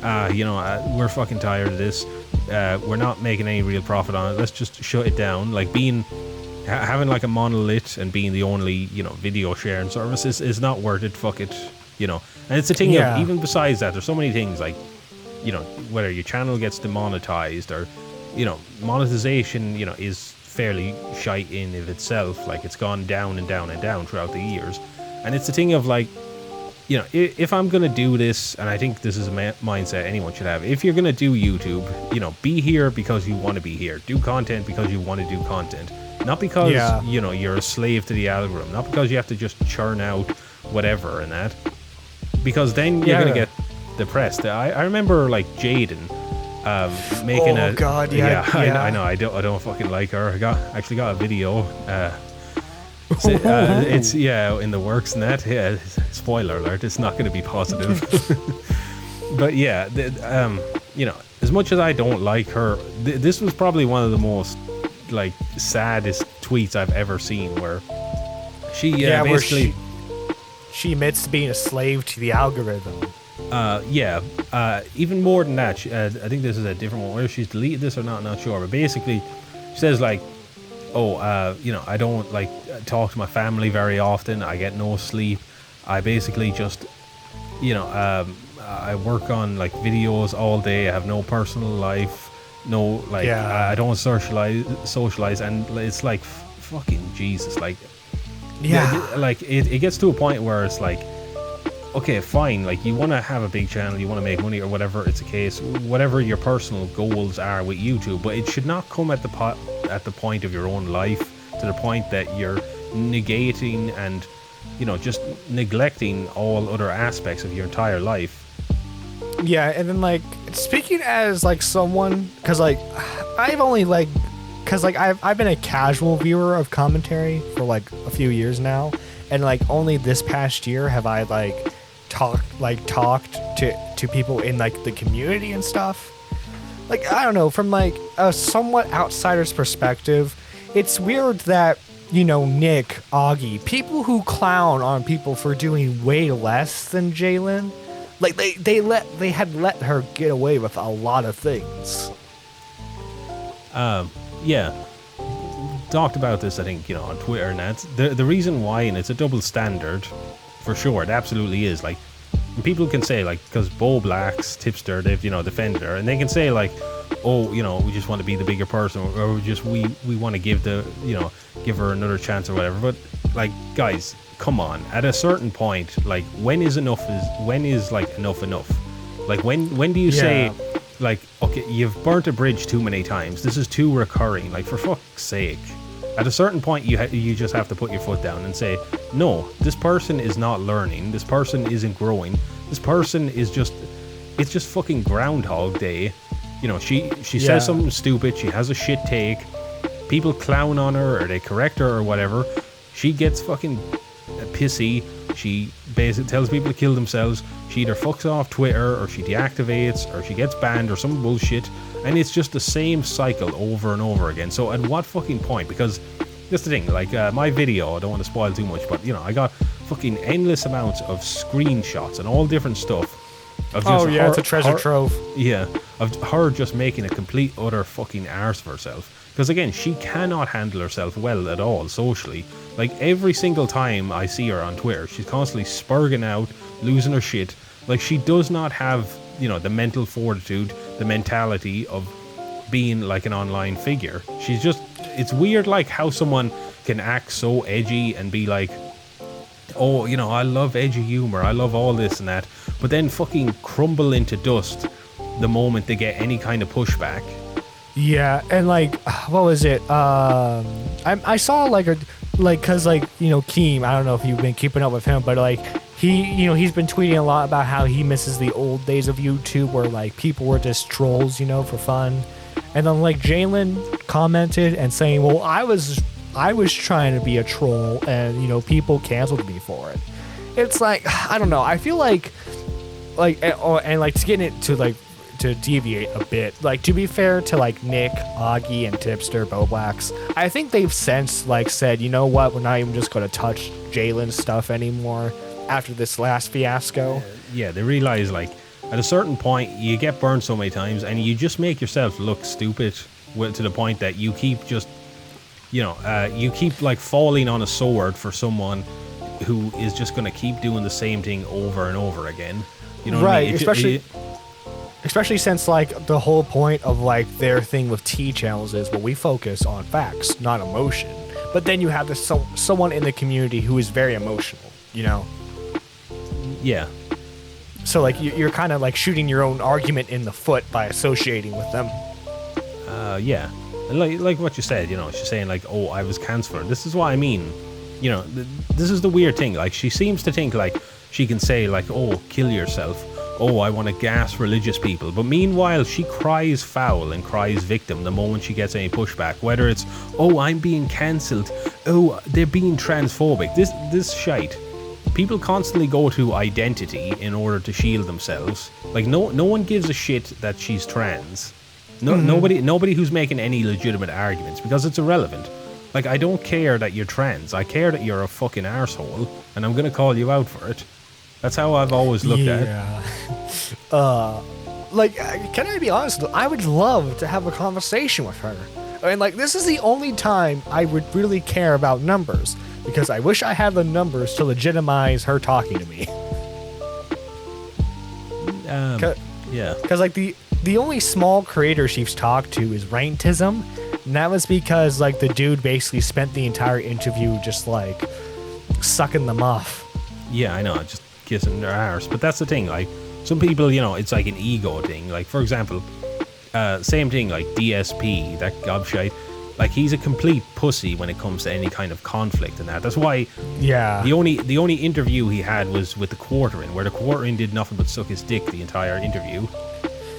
we're fucking tired of this. We're not making any real profit on it. Let's just shut it down. Like, having like a monolith and being the only, you know, video sharing service is not worth it. Fuck it, you know. And it's a thing of, even besides that, there's so many things, like, you know, whether your channel gets demonetized or, you know, monetization, you know, is fairly shite in of itself. Like, it's gone down and down and down throughout the years. And it's a thing of like, you know, if I'm going to do this, and I think this is a mindset anyone should have, if you're going to do YouTube, you know, be here because you want to be here. Do content because you want to do content. Not because, you know, you're a slave to the algorithm. Not because you have to just churn out whatever and that. Because then you're going to get depressed. I remember, like, Jaden making I know. I don't fucking like her. I actually got a video. It's in the works and that. Yeah, spoiler alert, it's not going to be positive. But yeah, you know, as much as I don't like her, this was probably one of the most, like, saddest tweets I've ever seen, where she basically she admits to being a slave to the algorithm. Even more than that, I think this is a different one. Whether she's deleted this or not sure. But basically, she says, like, you know, I don't, like, talk to my family very often. I get no sleep. I basically just, you know, I work on, like, videos all day. I have no personal life. No, like, I don't socialize. And it's like, fucking Jesus. Like, like, it gets to a point where it's like, okay, fine, like, you want to have a big channel, you want to make money or whatever it's a case, whatever your personal goals are with YouTube, but it should not come at the point of your own life, to the point that you're negating and, you know, just neglecting all other aspects of your entire life. Yeah, and then, like, speaking as, like, someone, because, like, I've only, like, because, like, I've been a casual viewer of commentary for, like, a few years now, and, like, only this past year have I, like, talked to people in, like, the community and stuff. Like, I don't know, from, like, a somewhat outsider's perspective, it's weird that, you know, Nick, Augie, people who clown on people for doing way less than Jalen, like, they had let her get away with a lot of things. Yeah. Talked about this, I think, you know, on Twitter, and that's the reason why, and it's a double standard, for sure, it absolutely is. Like, people can say, like, because Bo Black's tipster, they've, you know, defended her, and they can say, like, oh, you know, we just want to be the bigger person, or we want to give give her another chance or whatever. But, like, guys, come on, at a certain point, like, when is enough enough? Like, when do you say, like, okay, you've burnt a bridge too many times, this is too recurring, like, for fuck's sake. At a certain point, you just have to put your foot down and say, no, this person is not learning, this person isn't growing, this person is just, it's just fucking Groundhog Day. You know, she says something stupid, she has a shit take, people clown on her, or they correct her or whatever, she gets fucking pissy, she basically tells people to kill themselves, she either fucks off Twitter, or she deactivates, or she gets banned, or some bullshit, and it's just the same cycle over and over again. So at what fucking point? Because that's the thing, like, my video, I don't want to spoil too much, but, you know, I got fucking endless amounts of screenshots and all different stuff of just it's a treasure trove. Yeah, of her just making a complete utter fucking arse of herself. Because again, she cannot handle herself well at all socially. Like, every single time I see her on Twitter, she's constantly spurging out, losing her shit. Like, she does not have, you know, the mental fortitude, the mentality of being like an online figure. It's weird like how someone can act so edgy and be like, oh, I love edgy humor, I love all this and that, but then fucking crumble into dust the moment they get any kind of pushback. Yeah, and like, what was it? I saw cause Keem, I don't know if you've been keeping up with him, but like he's been tweeting a lot about how he misses the old days of YouTube where like people were just trolls, for fun. And then like Jalen commented and saying, well, I was trying to be a troll and people canceled me for it. It's like, I don't know. I feel like to get into like, to deviate a bit, like to be fair to like Nick, Augie, and Tipster, Boblax, I think they've since like said, you know what, we're not even just going to touch Jalen's stuff anymore after this last fiasco. Yeah, they realize like at a certain point you get burned so many times and you just make yourself look stupid to the point that you keep just you keep like falling on a sword for someone who is just going to keep doing the same thing over and over again. You know what I mean? Especially since like the whole point of like their thing with T channels is, well, we focus on facts, not emotion. But then you have this someone in the community who is very emotional, Yeah. So like you're kind of like shooting your own argument in the foot by associating with them. Yeah. And like what you said, she's saying like, oh, I was cancelled. This is what I mean. This is the weird thing. Like she seems to think like she can say like, oh, kill yourself. Oh, I want to gas religious people. But meanwhile, she cries foul and cries victim the moment she gets any pushback. Whether it's, oh, I'm being cancelled. Oh, they're being transphobic. This shite. People constantly go to identity in order to shield themselves. Like no one gives a shit that she's trans. Nobody who's making any legitimate arguments because it's irrelevant. Like I don't care that you're trans. I care that you're a fucking arsehole and I'm gonna call you out for it. That's how I've always looked at it. Can I be honest? I would love to have a conversation with her. And like, this is the only time I would really care about numbers, because I wish I had the numbers to legitimize her talking to me. Yeah. Because like the only small creator she's talked to is Raintism, and that was because like the dude basically spent the entire interview just like sucking them off. Yeah, I know, just kissing their arse. But that's the thing, like some people, it's like an ego thing. Like for example, same thing like DSP, that gobshite. Like he's a complete pussy when it comes to any kind of conflict and that. That's why the only interview he had was with the Quarterin, where the Quarterin did nothing but suck his dick the entire interview.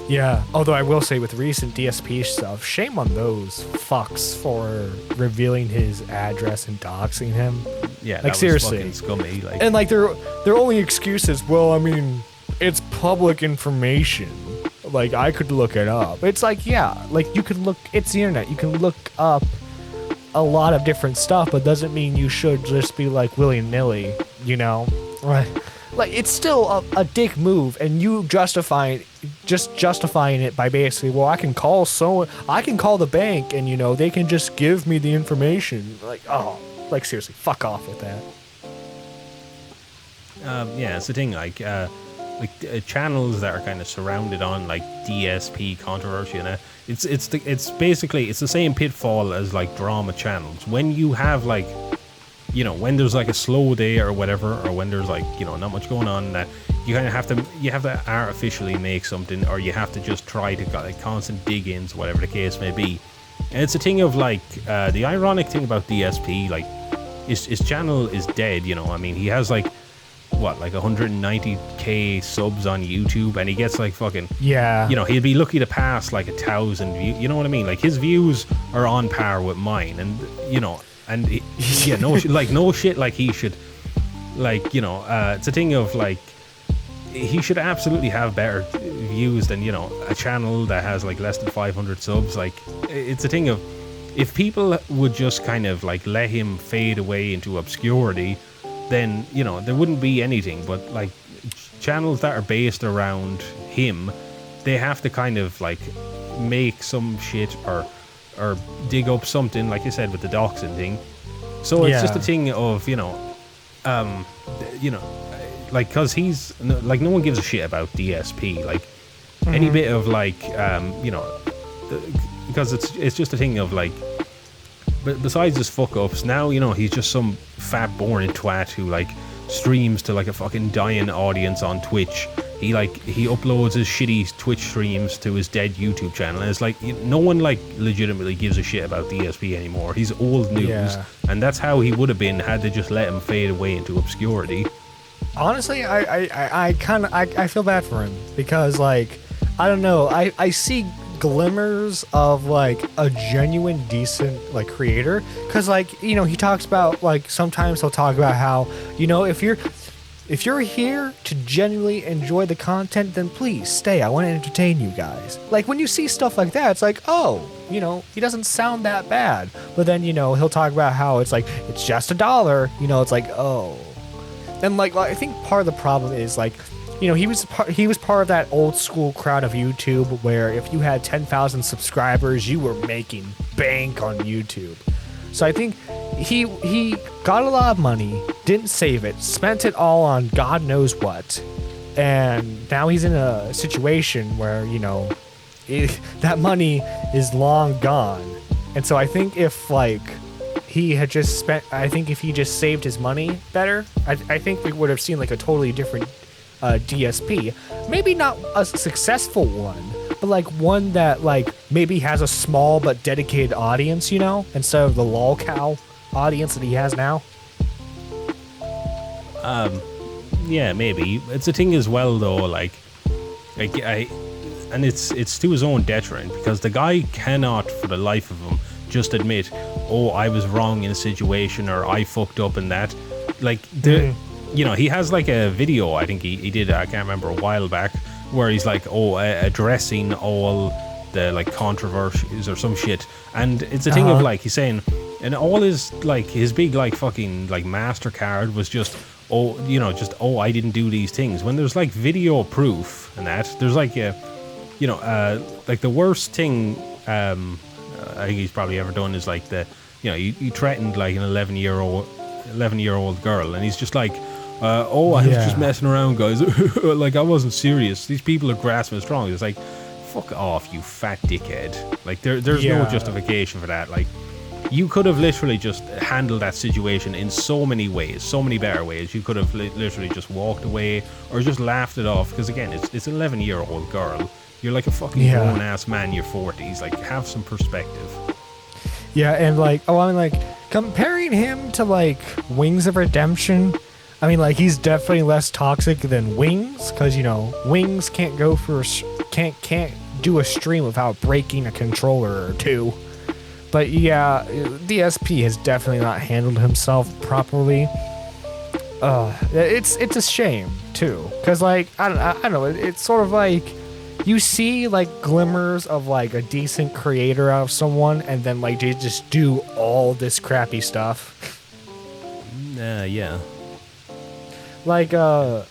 Yeah, although I will say with recent DSP stuff, shame on those fucks for revealing his address and doxing him. Yeah, like that seriously, was fucking scummy. Like, and like their only excuse is, well, I mean, it's public information. Like I could look it up. It's like, yeah, like you can look. It's the internet. You can look up a lot of different stuff, but doesn't mean you should just be like willy-nilly. Right? Like it's still a dick move, and you justifying it by basically, well, I can call the bank, and they can just give me the information. Like, oh, like seriously, fuck off with that. Yeah, it's the thing. Like channels that are kind of surrounded on like DSP controversy, and it's basically the same pitfall as like drama channels. When you have like, when there's like a slow day or whatever, or when there's like, not much going on, that you kind of have to artificially make something, or you have to just try to like constant dig-ins, whatever the case may be. And it's a thing of like, the ironic thing about DSP, like his channel is dead, I mean, he has like, what, like 190k subs on YouTube, and he gets like fucking, he'd be lucky to pass like 1,000 views, you know what I mean? Like his views are on par with mine, and and no shit, like he should, like, it's a thing of like, he should absolutely have better views than, a channel that has like less than 500 subs. Like it's a thing of, if people would just kind of like let him fade away into obscurity, then there wouldn't be anything. But like channels that are based around him, they have to kind of like make some shit or dig up something, like you said with the doxing thing. So it's just a thing of like, because he's like, no one gives a shit about DSP. Like any bit of like because it's just a thing of like, besides his fuck ups, now he's just some fat boring twat who like streams to like a fucking dying audience on Twitch. He uploads his shitty Twitch streams to his dead YouTube channel, and it's like no one like legitimately gives a shit about DSP anymore. He's old news, and that's how he would have been had they just let him fade away into obscurity. Honestly, I feel bad for him because like I don't know, I see glimmers of like a genuine decent like creator, because like he talks about like sometimes he'll talk about how if you're here to genuinely enjoy the content, then please stay. I want to entertain you guys. Like when you see stuff like that, it's like, oh, he doesn't sound that bad. But then, he'll talk about how it's like, it's just $1. It's like, oh. And like I think part of the problem is like, he was part of that old school crowd of YouTube where if you had 10,000 subscribers, you were making bank on YouTube. So I think he got a lot of money, didn't save it, spent it all on God knows what, and now he's in a situation where that money is long gone. And so I think if like if he just saved his money better, I think we would have seen like a totally different DSP. Maybe not a successful one, but like one that like maybe has a small but dedicated audience, instead of the lolcow audience that he has now. Yeah, maybe. It's a thing as well though, and it's to his own detriment, because the guy cannot for the life of him just admit, oh, I was wrong in a situation, or I fucked up in that. Like he has like a video I think he did, I can't remember, a while back, where he's like addressing all the like controversies or some shit, and it's a thing of like he's saying, and all his like his big like fucking like MasterCard was just I didn't do these things, when there's like video proof. And that there's like like the worst thing I think he's probably ever done is like you threatened like an 11-year-old girl, and he's just like, I was just messing around, guys. Like I wasn't serious. These people are grasping strong. It's like, fuck off, you fat dickhead. Like there's no justification for that. Like you could have literally just handled that situation in so many ways, so many better ways. You could have literally just walked away or just laughed it off, because again, it's an 11-year-old girl. You're like a fucking grown ass man in your 40s. Like, have some perspective. Yeah, and like, comparing him to like Wings of Redemption, I mean, like, he's definitely less toxic than Wings, because Wings can't go for can't do a stream without breaking a controller or two. But yeah, DSP has definitely not handled himself properly. It's a shame too, because like I don't know, it's sort of like you see like glimmers of like a decent creator out of someone, and then like they just do all this crappy stuff. Yeah. Like a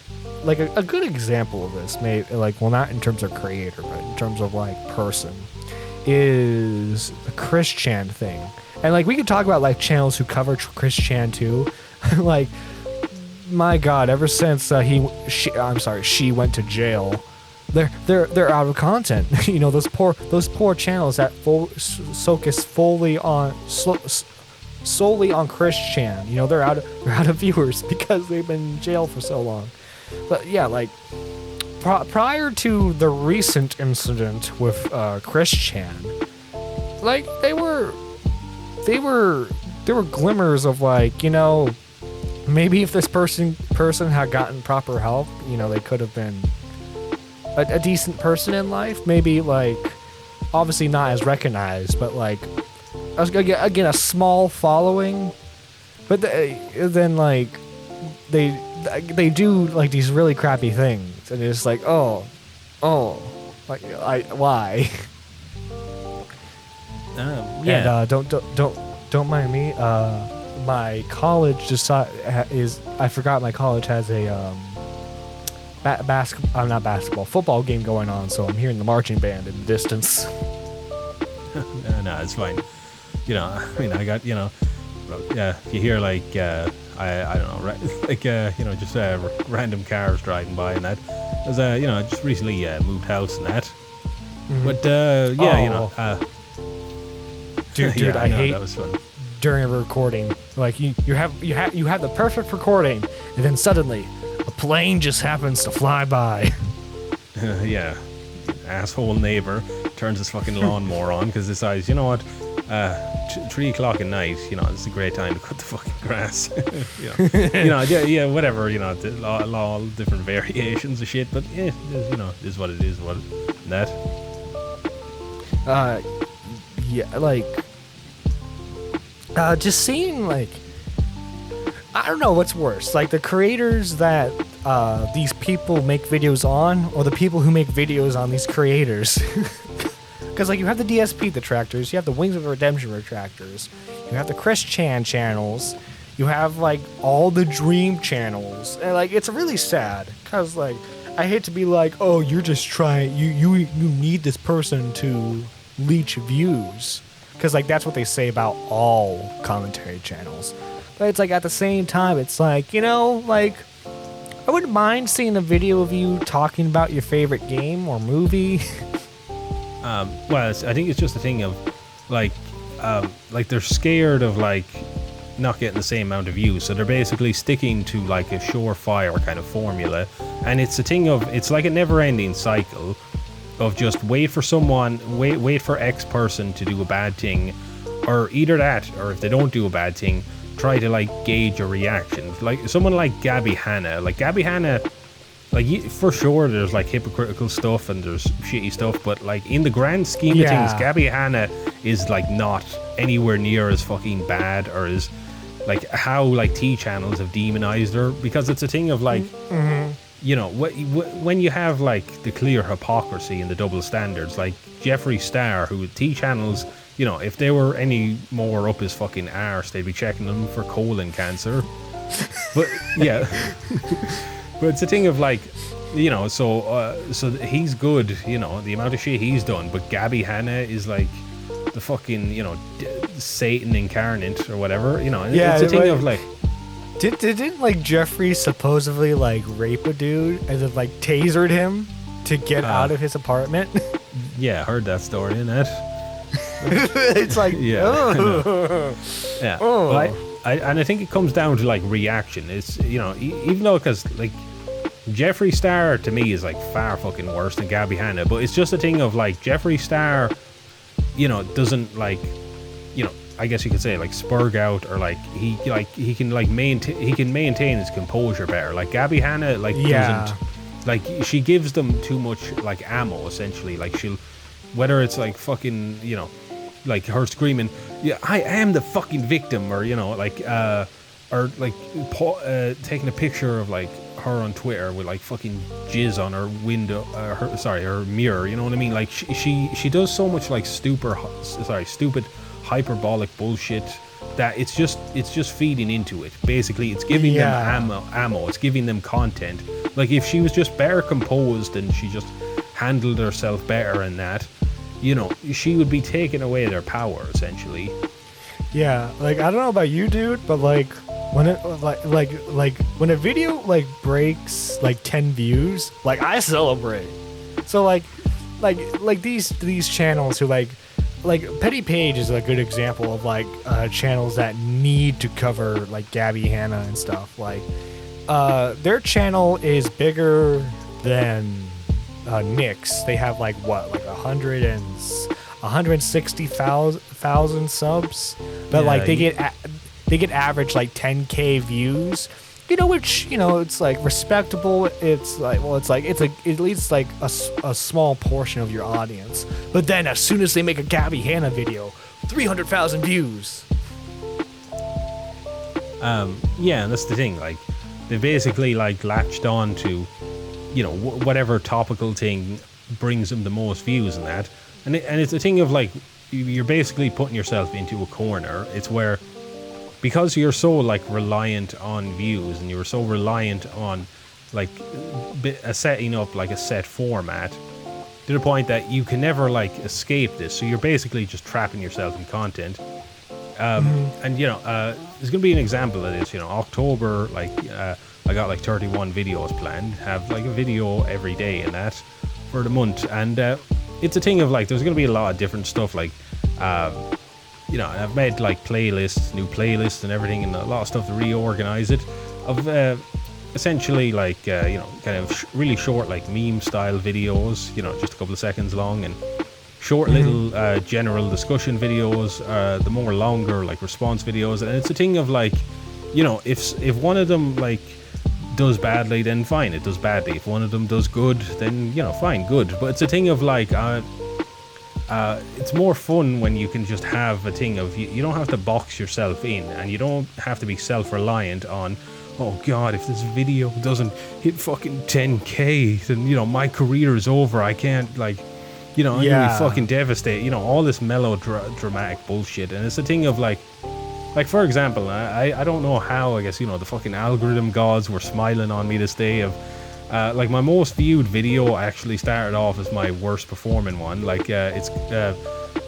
good example of this, not in terms of creator, but in terms of like person, is the Chris Chan thing. And like we could talk about like channels who cover Chris Chan too. Like, my God, ever since she went to jail, they're out of content. Those poor channels that focus solely on Chris Chan. They're out of viewers because they've been in jail for so long. But yeah, like prior to the recent incident with Chris Chan, like there were glimmers of like, maybe if this person had gotten proper help, they could have been a decent person in life. Maybe like obviously not as recognized, but like again a small following. But then like they do like these really crappy things, and it's like like why? Yeah. And don't mind me. My college I forgot my college has a football game going on, so I'm hearing the marching band in the distance. No, it's fine. I got, if you hear like, I don't know, right, like, just random cars driving by and that. As I just recently moved house and that. Mm-hmm. But Dude, Yeah, I know, hate that was fun. during a recording. Like you have the perfect recording, and then suddenly a plane just happens to fly by. Yeah, asshole neighbor turns his fucking lawnmower on because decides, you know what, 3 o'clock at night, you know, it's a great time to cut the fucking grass. Yeah, whatever, you know, all different variations of shit, but yeah, you know, is what it is. What that? Yeah, like, just seeing, like, I don't know what's worse, like the creators that these people make videos on, or the people who make videos on these creators. Because, like, you have the DSP detractors, you have the Wings of Redemption detractors, you have the Chris Chan channels, you have, like, all the Dream channels, and, like, it's really sad, because, like, I hate to be like, oh, you're just trying, you need this person to leech views, because, like, that's what they say about all commentary channels. But it's like, at the same time, it's like, you know, like, I wouldn't mind seeing a video of you talking about your favorite game or movie. Well, I think it's just a thing of, like they're scared of, like, not getting the same amount of views, so they're basically sticking to, like, a surefire kind of formula, and it's a thing of, it's like a never-ending cycle of just wait for X person to do a bad thing, or either that, or if they don't do a bad thing, try to, like, gauge a reaction. Like someone like Gabby Hanna, like, for sure there's, like, hypocritical stuff and there's shitty stuff, but, like, in the grand scheme of things, Gabby Hanna is, like, not anywhere near as fucking bad, or as, like, how, like, T channels have demonized her, because it's a thing of, like, you know, when you have, like, the clear hypocrisy and the double standards, like Jeffree Star, who T channels, you know, if they were any more up his fucking arse, they'd be checking them for colon cancer. But yeah. But it's a thing of, like, you know, so he's good, you know, the amount of shit he's done, but Gabby Hanna is, like, the fucking, you know, Satan incarnate or whatever, you know. Yeah, it's a thing of, like, didn't, like, Jeffrey supposedly, like, rape a dude and then, like, tasered him to get out of his apartment? Yeah, I heard that story, innit? It's like, yeah. oh. Yeah. Oh. Well, I think it comes down to, like, reaction. It's, you know, even though, because, like, Jeffree Star to me is, like, far fucking worse than Gabby Hanna, but it's just a thing of, like, Jeffree Star, you know, doesn't, like, you know, I guess you could say, like, spurg out, or, like, he can maintain his composure better. Like, Gabby Hanna, like, doesn't, like, she gives them too much, like, ammo, essentially. Like, she'll, whether it's, like, fucking, you know, like, her screaming, yeah, I am the fucking victim, or, you know, like, or, like, taking a picture of, like, her on Twitter with, like, fucking jizz on her window, her mirror, you know what I mean? Like, she does so much, like, stupid hyperbolic bullshit that it's just feeding into it. Basically, it's giving them ammo, it's giving them content. Like, if she was just better composed and she just handled herself better and that, you know, she would be taking away their power, essentially. Yeah, like, I don't know about you, dude, but, like, when it, like when a video, like, breaks, like, 10 views, like, I celebrate. So, like these channels who, like Petty Page is a good example of, like, channels that need to cover, like, Gabby Hanna and stuff. Like, their channel is bigger than Nick's. They have, like, what, like 160,000 subs, but yeah, like, they get average, like, 10K views. You know, which, you know, it's, like, respectable. It's like, well, it's at least, like, a small portion of your audience. But then as soon as they make a Gabby Hanna video, 300,000 views. Yeah, and that's the thing. Like, they basically, like, latched on to, you know, whatever topical thing brings them the most views and that. And it's a thing of, like, you're basically putting yourself into a corner. It's where, because you're so, like, reliant on views, and you're so reliant on, like, setting up, like, a set format, to the point that you can never, like, escape this. So you're basically just trapping yourself in content. And, you know, there's going to be an example of this, you know, October, like, I got, like, 31 videos planned, have, like, a video every day and that for the month. And it's a thing of, like, there's going to be a lot of different stuff, like, you know, I've made like playlists, new playlists and everything, and a lot of stuff to reorganize it. Of essentially like you know, kind of really short like meme style videos, you know, just a couple of seconds long, and short little general discussion videos, the more longer like response videos. And it's a thing of like, you know, if one of them like does badly, then fine, it does badly. If one of them does good, then, you know, fine, good. But it's a thing of like it's more fun when you can just have a thing of you don't have to box yourself in, and you don't have to be self-reliant on, oh god, if this video doesn't hit fucking 10k, then, you know, my career is over. I can't, like, you know, I'm gonna be fucking devastated. You know, all this melodramatic bullshit. And it's a thing of like for example, I don't know how, I guess, you know, the fucking algorithm gods were smiling on me this day of like my most viewed video actually started off as my worst performing one. Like it's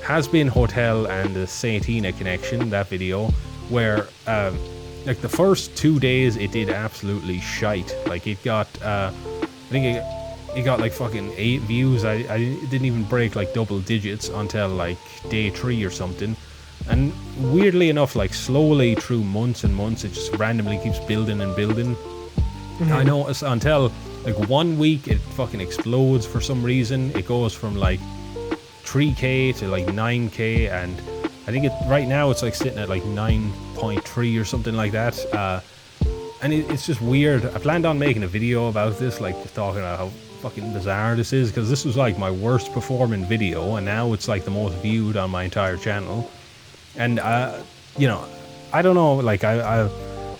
Has Been Hotel and the Saintina Connection, that video, where like the first 2 days it did absolutely shite. Like it got I think it got like fucking 8 views. I didn't even break like double digits until like day 3 or something. And weirdly enough, like slowly through months and months, it just randomly keeps building and building. I noticed until like 1 week it fucking explodes for some reason. It goes from like 3k to like 9k, and I think right now it's like sitting at like 9.3 or something like that. And it's just weird. I planned on making a video about this, like just talking about how fucking bizarre this is, because this was like my worst performing video, and now it's like the most viewed on my entire channel. And you know, I don't know, like I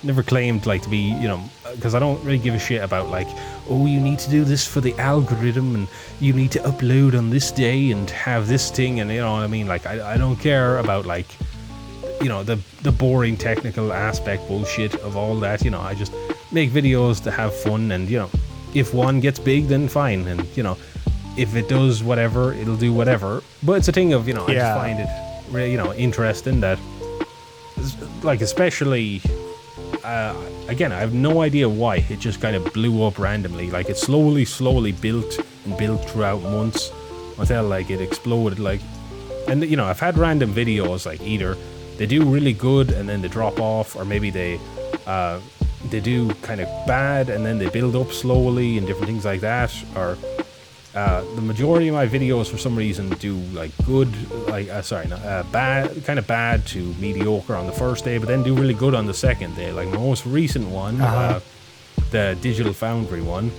never claimed like to be, you know, because I don't really give a shit about like, oh, you need to do this for the algorithm, and you need to upload on this day and have this thing, and you know what I mean. Like I don't care about like, you know, the boring technical aspect bullshit of all that. You know, I just make videos to have fun, and you know, if one gets big, then fine, and you know, if it does whatever, it'll do whatever. But it's a thing of, you know, I just find it really, you know, interesting that, like, especially again, I have no idea why it just kind of blew up randomly. Like it slowly built and built throughout months until like it exploded. Like, and you know, I've had random videos like either they do really good and then they drop off, or maybe they do kind of bad and then they build up slowly and different things like that. Or the majority of my videos for some reason do like good, like bad, kind of bad to mediocre on the first day, but then do really good on the second day. Like my most recent one, the Digital Foundry one,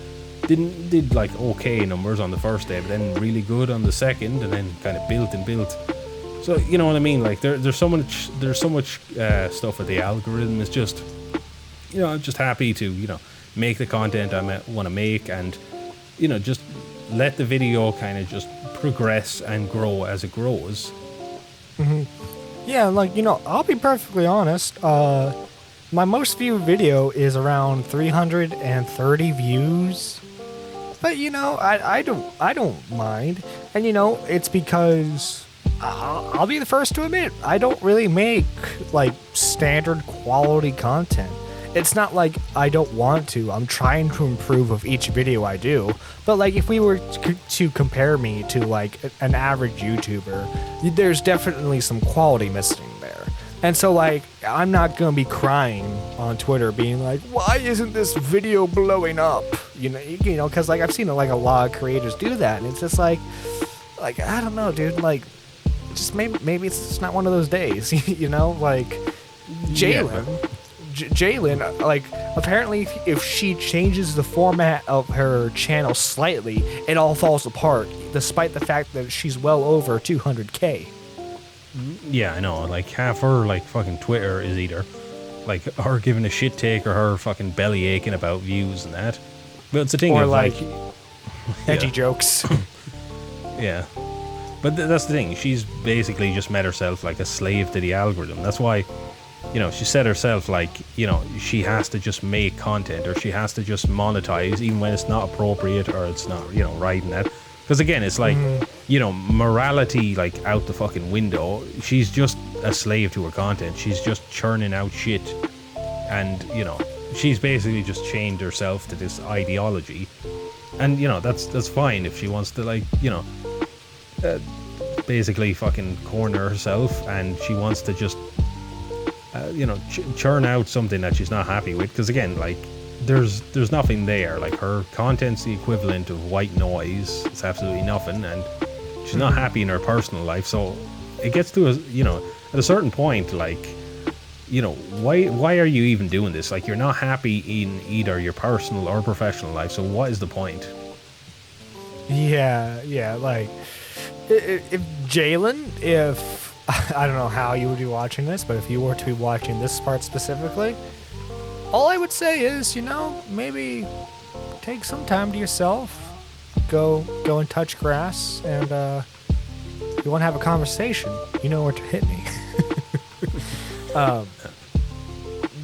did like okay numbers on the first day, but then really good on the second, and then kind of built and built. So you know what I mean? Like there's so much stuff with the algorithm. It's just, you know, I'm just happy to, you know, make the content I want to make, and you know, just let the video kind of just progress and grow as it grows. Yeah, like, you know, I'll be perfectly honest. My most viewed video is around 330 views. But you know, I don't mind. And you know, it's because I'll be the first to admit, I don't really make like standard quality content. It's not like I don't want to. I'm trying to improve with each video I do. But like, if we were to compare me to like an average YouTuber, there's definitely some quality missing there. And so like, I'm not gonna be crying on Twitter being like, why isn't this video blowing up? You know, because like I've seen like a lot of creators do that, and it's just like I don't know, dude. Like, just maybe it's just not one of those days. You know, like Jalen, like, apparently if she changes the format of her channel slightly, it all falls apart, despite the fact that she's well over 200k. Yeah, I know. Like, half her, like, fucking Twitter is either, like, her giving a shit take or her fucking belly aching about views and that. But it's a thing or of, like edgy jokes. Yeah. But that's the thing. She's basically just made herself, like, a slave to the algorithm. That's why, you know, she said herself, like, you know, she has to just make content, or she has to just monetize even when it's not appropriate or it's not, you know, right in that. Because again, it's like, you know, morality, like, out the fucking window. She's just a slave to her content. She's just churning out shit. And, you know, she's basically just chained herself to this ideology. And, you know, that's fine if she wants to, like, you know, basically fucking corner herself, and she wants to just churn out something that she's not happy with, because again, like, there's nothing there. Like, her content's the equivalent of white noise. It's absolutely nothing, and she's not happy in her personal life. So it gets to at a certain point, like, why are you even doing this? Like, you're not happy in either your personal or professional life, so what is the point? Yeah, like, if Jalen, if I don't know how you would be watching this, but if you were to be watching this part specifically, all I would say is, maybe take some time to yourself, go and touch grass, and if you want to have a conversation, you know where to hit me.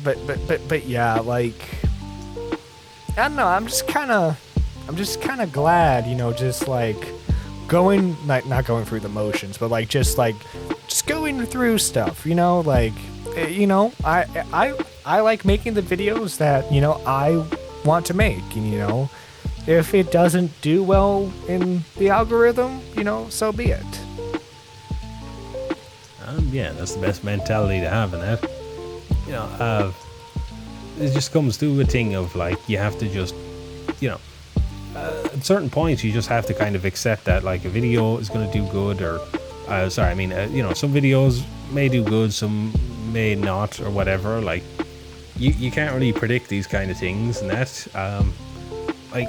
But yeah, like, I don't know, I'm just kind of glad, just like going, like, not going through the motions, but like just going through stuff, like, I like making the videos that, I want to make, and, if it doesn't do well in the algorithm, so be it. Yeah, that's the best mentality to have in that. It just comes to a thing of, like, you have to just, at certain points you just have to kind of accept that, like, a video is going to do good, or some videos may do good, some may not, or whatever. Like, you can't really predict these kind of things, and that, like,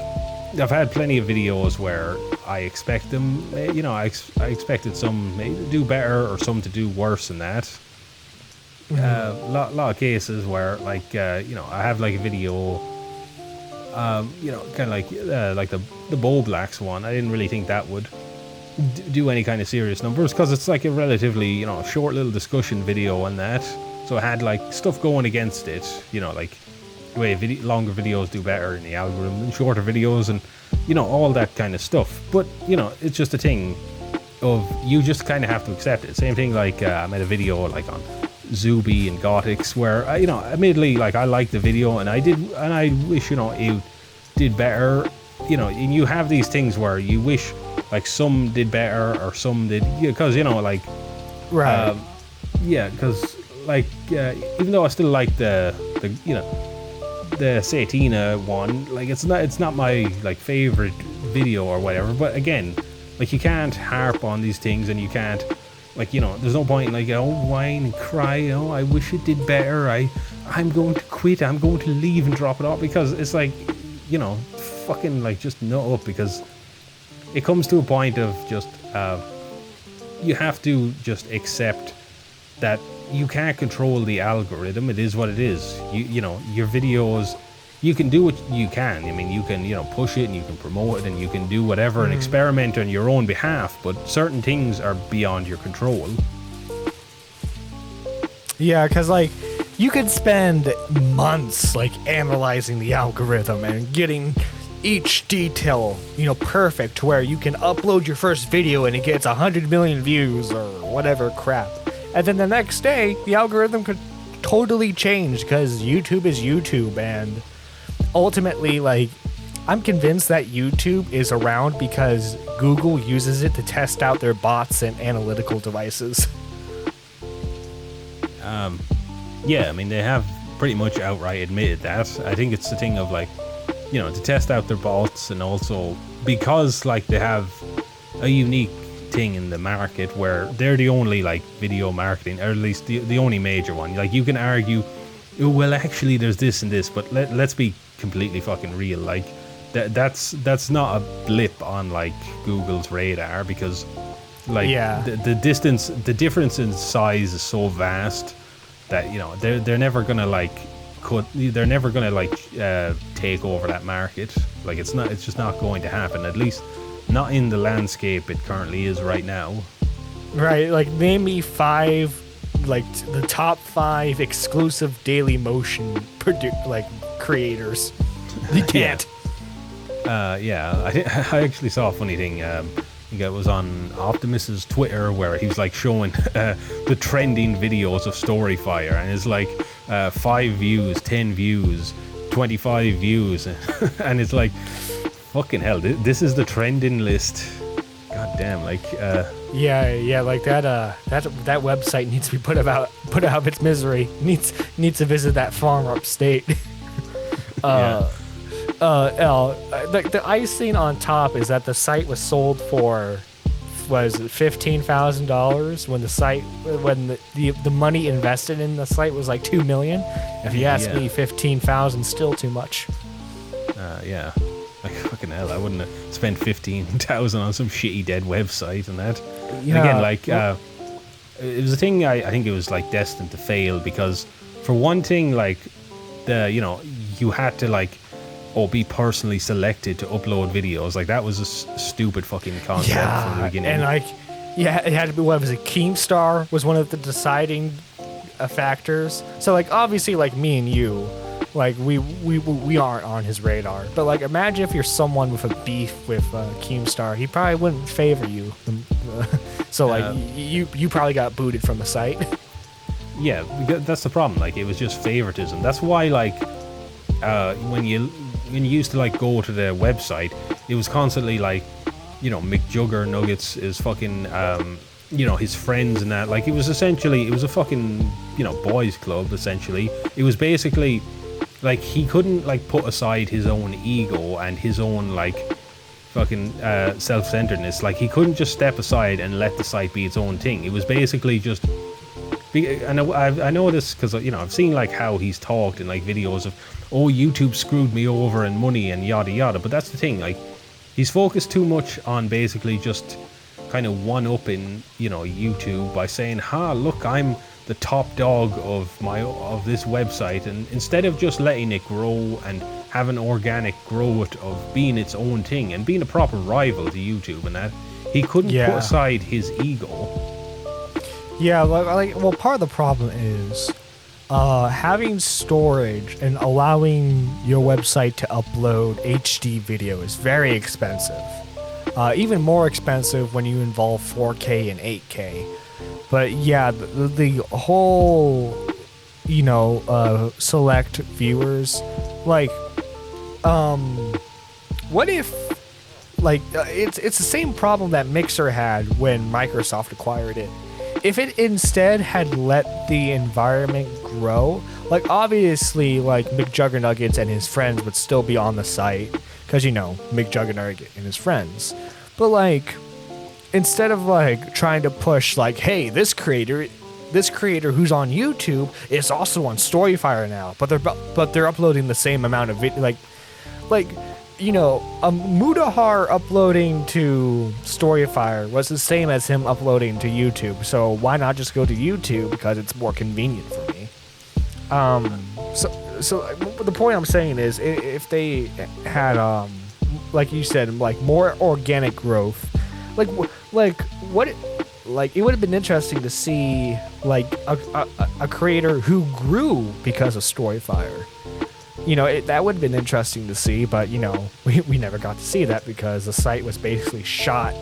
I've had plenty of videos where I expect them, I expected some maybe to do better or some to do worse than that. Lot of cases where, like, I have, like, a video, kind of like the Bow Blacks one. I didn't really think that would do any kind of serious numbers, because it's like a relatively, short little discussion video on that. So it had, like, stuff going against it, like the way longer videos do better in the algorithm than shorter videos, and all that kind of stuff. But it's just a thing of, you just kind of have to accept it. Same thing, like, I made a video, like, on Zuby and Gothics, where admittedly, like, I liked the video, and I wish it did better, and you have these things where you wish, like, some did better or some did, because like, right, because, like, even though I still like the Satina one, like, it's not my, like, favorite video or whatever, but again, like, you can't harp on these things, and you can't, like, there's no point in, like, whine and cry, I wish it did better, I'm going to quit, I'm going to leave and drop it off, because it's like, fucking, like, just nut up, because it comes to a point of just, you have to just accept that you can't control the algorithm. It is what it is. Your videos, you can do what you can. I mean, you can, push it, and you can promote it, and you can do whatever and experiment on your own behalf, but certain things are beyond your control. Yeah, because, like, you could spend months, like, analyzing the algorithm and getting each detail, perfect, to where you can upload your first video and it gets 100 million views or whatever crap. And then the next day, the algorithm could totally change, because YouTube is YouTube, and ultimately, like, I'm convinced that YouTube is around because Google uses it to test out their bots and analytical devices. Yeah, I mean, they have pretty much outright admitted that. I think it's the thing of, like, to test out their bots, and also because, like, they have a unique thing in the market where they're the only, like, video marketing, or at least the only major one. Like, you can argue, oh, well, actually there's this and this, but let's be completely fucking real. Like, that's not a blip on, like, Google's radar, because, like, the difference in size is so vast that they're never gonna, like, take over that market. Like, it's just not going to happen, at least not in the landscape it currently is right now. Right, like, name me the top 5 exclusive Daily Motion creators. You can't. I actually saw a funny thing. I think it was on Optimus's Twitter, where he was, like, showing the trending videos of Storyfire, and it's like 5 views, 10 views, 25 views, and it's like, fucking hell, this is the trending list. God damn, like, Yeah, like that website needs to be put out of its misery. Needs to visit that farm upstate. yeah. The icing on top is that the site was sold for, was it $15,000 when the money invested in the site was like $2 million. If you ask me, 15,000 still too much. Yeah. Like, fucking hell, I wouldn't have spent 15,000 on some shitty dead website and that. Yeah. And again, like, it was a thing I think it was like destined to fail because, for one thing, like, you had to like, be personally selected to upload videos. Like, that was a stupid fucking concept from the beginning. And like, it had to be, what was it? Keemstar was one of the deciding factors. So like, obviously, like me and you, like we aren't on his radar. But like, imagine if you're someone with a beef with Keemstar, he probably wouldn't favor you. So like, you probably got booted from the site. Yeah, that's the problem. Like, it was just favoritism. That's why, like, when you used to like go to the website, it was constantly like, McJugger Nuggets is fucking, his friends and that. Like, it was a fucking, boys club essentially. It was basically like he couldn't like put aside his own ego and his own like fucking self-centeredness. Like, he couldn't just step aside and let the site be its own thing. It was basically just. And I know this because I've seen like how he's talked in like videos of, YouTube screwed me over and money and yada yada. But that's the thing, like, he's focused too much on basically just kind of one-upping YouTube by saying, look, I'm the top dog of this website, and instead of just letting it grow and have an organic growth of being its own thing and being a proper rival to YouTube and that, he couldn't put aside his ego. Yeah, well, part of the problem is having storage and allowing your website to upload HD video is very expensive. Even more expensive when you involve 4K and 8K. But yeah, the whole, select viewers, like, what if, like, it's the same problem that Mixer had when Microsoft acquired it. If it instead had let the environment grow, like, obviously, like, McJuggernuggets and his friends would still be on the site, because, McJuggernugget and his friends. But, like, instead of, like, trying to push, like, hey, this creator who's on YouTube is also on Storyfire now, but they're uploading the same amount of video, like, Mudahar uploading to Storyfire was the same as him uploading to YouTube, so why not just go to YouTube because it's more convenient for me. So the point I'm saying is, if they had, like you said, like, more organic growth, it would have been interesting to see, like, a creator who grew because of Storyfire. That would have been interesting to see, but, we never got to see that because the site was basically shot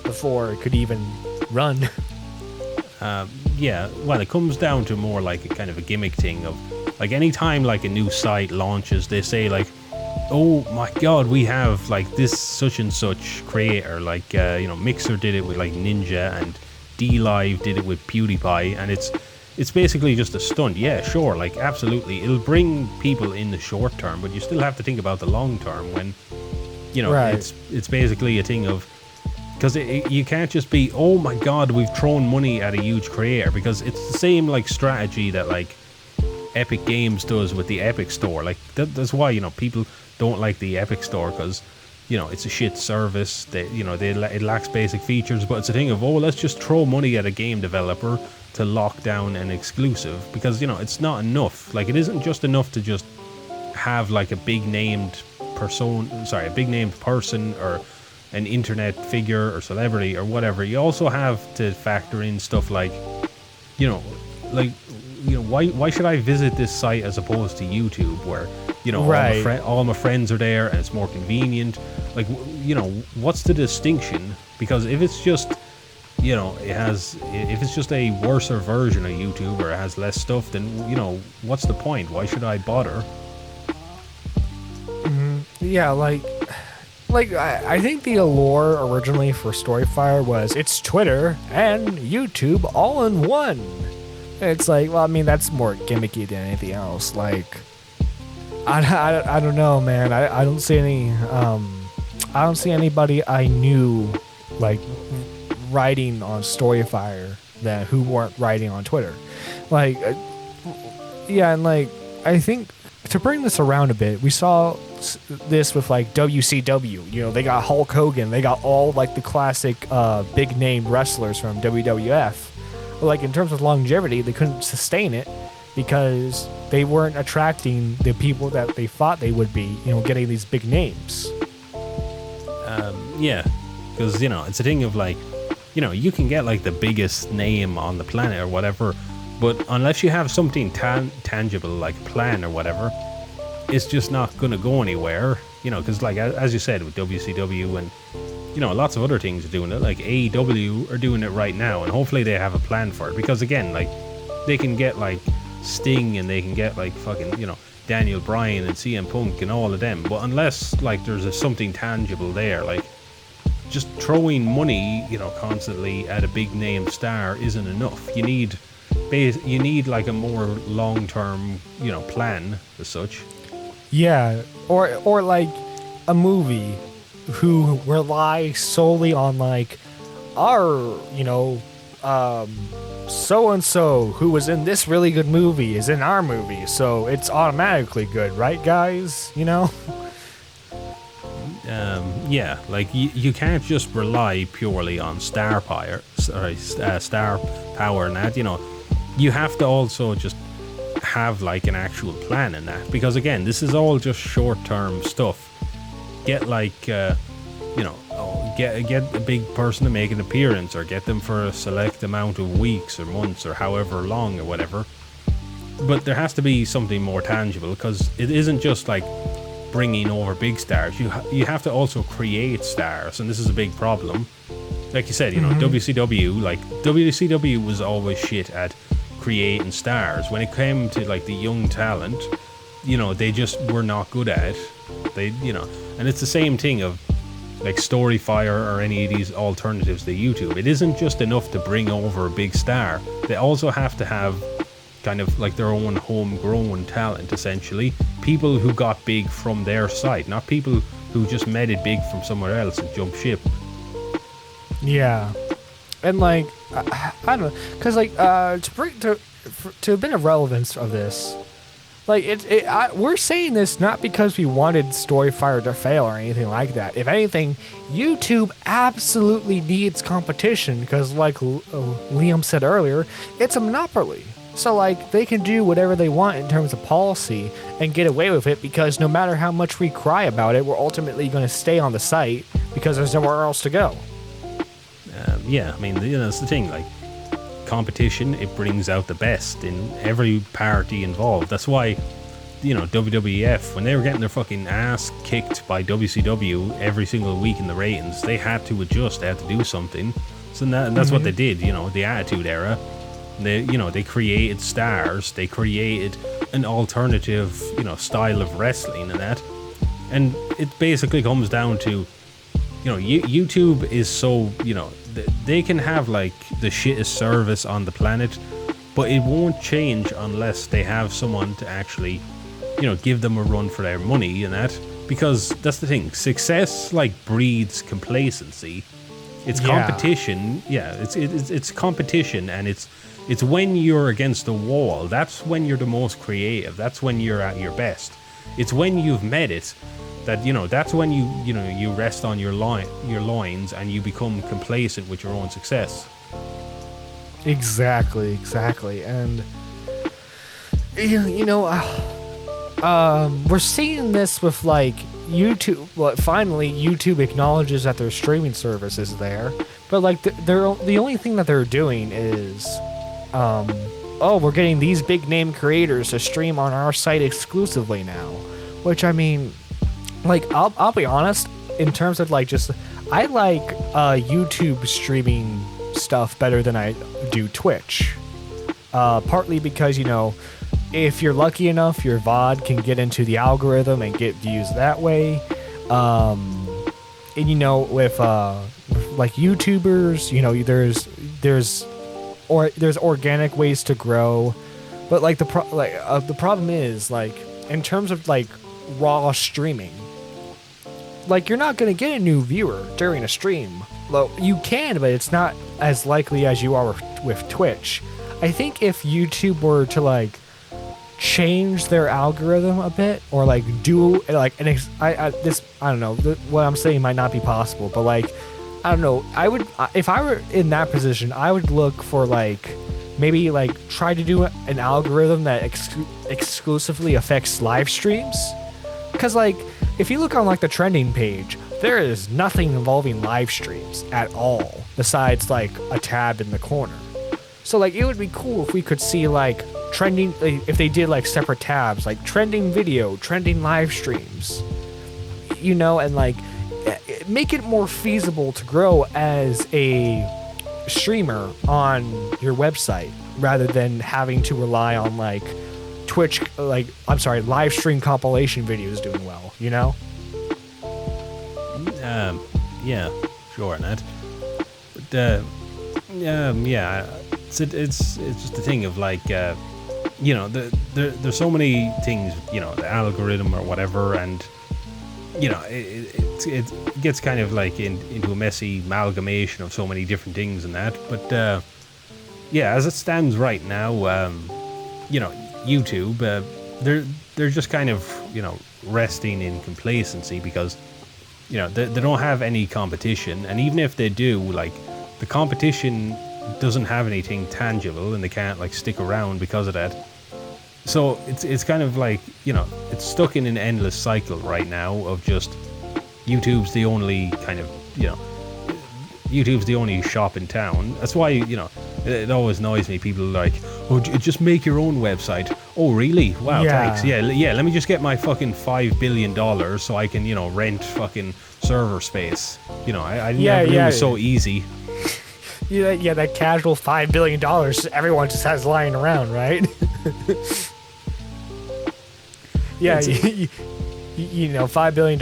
before it could even run. Yeah, well, it comes down to more like a kind of a gimmick thing of, like, anytime, like, a new site launches, they say, like, oh my god, we have, like, this such and such creator, like, Mixer did it with, like, Ninja, and D-Live did it with PewDiePie, and it's basically just a stunt. Yeah, sure, like, absolutely. It'll bring people in the short term, but you still have to think about the long term when, right. It's basically a thing of, because you can't just be, oh my god, we've thrown money at a huge creator, because it's the same, like, strategy that, like, Epic Games does with the Epic Store. Like, that's why, people don't like the Epic Store, because, it's a shit service. It lacks basic features, but it's a thing of, let's just throw money at a game developer to lock down an exclusive, because it's not enough. Like, it isn't just enough to just have, like, a big named person or an internet figure or celebrity or whatever. You also have to factor in stuff like, why should I visit this site as opposed to YouTube, where right. all my friends are there and it's more convenient? Like, what's the distinction? Because if it's just if it's just a worser version of YouTube, or it has less stuff, then what's the point? Why should I bother? Yeah, like, Like, I think the allure originally for Storyfire was it's Twitter and YouTube all in one. It's like, well, I mean, that's more gimmicky than anything else. Like, I don't know, man. I don't see any, I don't see anybody I knew, like, writing on Storyfire who weren't writing on Twitter. Like, yeah, and like, I think to bring this around a bit, we saw this with like WCW. You know, they got Hulk Hogan, they got all like the classic big name wrestlers from WWF. But like in terms of longevity, they couldn't sustain it because they weren't attracting the people that they thought they would be. You know, getting these big names. Yeah, because you know it's a thing of like, you know, you can get like the biggest name on the planet or whatever, but unless you have something tangible like a plan or whatever, it's just not going to go anywhere, you know, because like as you said with WCW and, you know, lots of other things are doing it, like AEW are doing it right now, and hopefully they have a plan for it, because again, like they can get like Sting and they can get like fucking, you know, Daniel Bryan and CM Punk and all of them, but unless like there's something tangible there, like just throwing money, you know, constantly at a big name star isn't enough. You need like a more long-term, you know, plan as such. Yeah, or like a movie who rely solely on like our, you know, so and so who was in this really good movie is in our movie, so it's automatically good, right, guys? You know. Yeah, like you can't just rely purely on star power and that, you know. You have to also just have like an actual plan in that, because again, this is all just short-term stuff. Get like, you know, get a big person to make an appearance, or get them for a select amount of weeks or months or however long or whatever. But there has to be something more tangible, because it isn't just like bringing over big stars. You have to also create stars, and this is a big problem. Like you said, you know, WCW was always shit at creating stars. When it came to like the young talent, you know, they just were not good at it. They, you know, and it's the same thing of like Storyfire or any of these alternatives to YouTube. It isn't just enough to bring over a big star. They also have to have kind of like their own homegrown talent, essentially. People who got big from their side, not people who just made it big from somewhere else and jumped ship. Yeah, and like I don't know, because like to a bit of relevance of this, like we're saying this not because we wanted Storyfire to fail or anything like that. If anything, YouTube absolutely needs competition, because like Liam said earlier, it's a monopoly. So like they can do whatever they want in terms of policy and get away with it, because no matter how much we cry about it, we're ultimately going to stay on the site because there's nowhere else to go. Yeah, I mean, you know, it's the thing, like, competition, it brings out the best in every party involved. That's why, you know, WWF, when they were getting their fucking ass kicked by WCW every single week in the ratings, they had to adjust, they had to do something. So that's what they did, you know, the Attitude Era. They, you know, they created stars, they created an alternative, you know, style of wrestling and that. And it basically comes down to, you know, YouTube is so, you know, they can have like the shittest service on the planet, but it won't change unless they have someone to actually, you know, give them a run for their money and that. Because that's the thing, success like breeds complacency. It's competition. Yeah, it's competition, and it's when you're against the wall. That's when you're the most creative. That's when you're at your best. It's when you've met it that, you know, that's when you rest on your loins and you become complacent with your own success. Exactly, and you know, we're seeing this with like YouTube. Well, finally, YouTube acknowledges that their streaming service is there, but like the only thing that they're doing is, we're getting these big name creators to stream on our site exclusively now. Which, I mean, like, I'll be honest, in terms of like just, I like YouTube streaming stuff better than I do Twitch. Partly because, you know, if you're lucky enough, your VOD can get into the algorithm and get views that way. and, with like YouTubers, there's organic ways to grow, but like the problem is, like, in terms of like raw streaming, like, you're not gonna get a new viewer during a stream. Well, you can, but it's not as likely as you are with Twitch. I think if YouTube were to like change their algorithm a bit, or like do like I don't know, what I'm saying might not be possible, but like, I don't know, I would, if I were in that position, I would look for like, maybe like try to do an algorithm that exclusively affects live streams. Because like, if you look on like the trending page, there is nothing involving live streams at all, besides like a tab in the corner. So like, it would be cool if we could see like trending, if they did like separate tabs, like trending video, trending live streams, and like make it more feasible to grow as a streamer on your website, rather than having to rely on like Twitch, live stream compilation videos doing well, Yeah, sure, Ned. But yeah, it's just a thing of like, there's so many things, the algorithm or whatever, and it gets kind of like into a messy amalgamation of so many different things and that. But yeah, as it stands right now, YouTube, they're just kind of resting in complacency, because they don't have any competition, and even if they do, like, the competition doesn't have anything tangible, and they can't like stick around because of that. So it's kind of like, it's stuck in an endless cycle right now of just YouTube's the only kind of, YouTube's the only shop in town. That's why, it always annoys me. People are like, oh, just make your own website. Oh, really? Wow, Yeah. thanks. Yeah, let me just get my fucking $5 billion so I can, rent fucking server space. I never knew it was so easy. Yeah, that casual $5 billion everyone just has lying around, right? Yeah, $5 billion.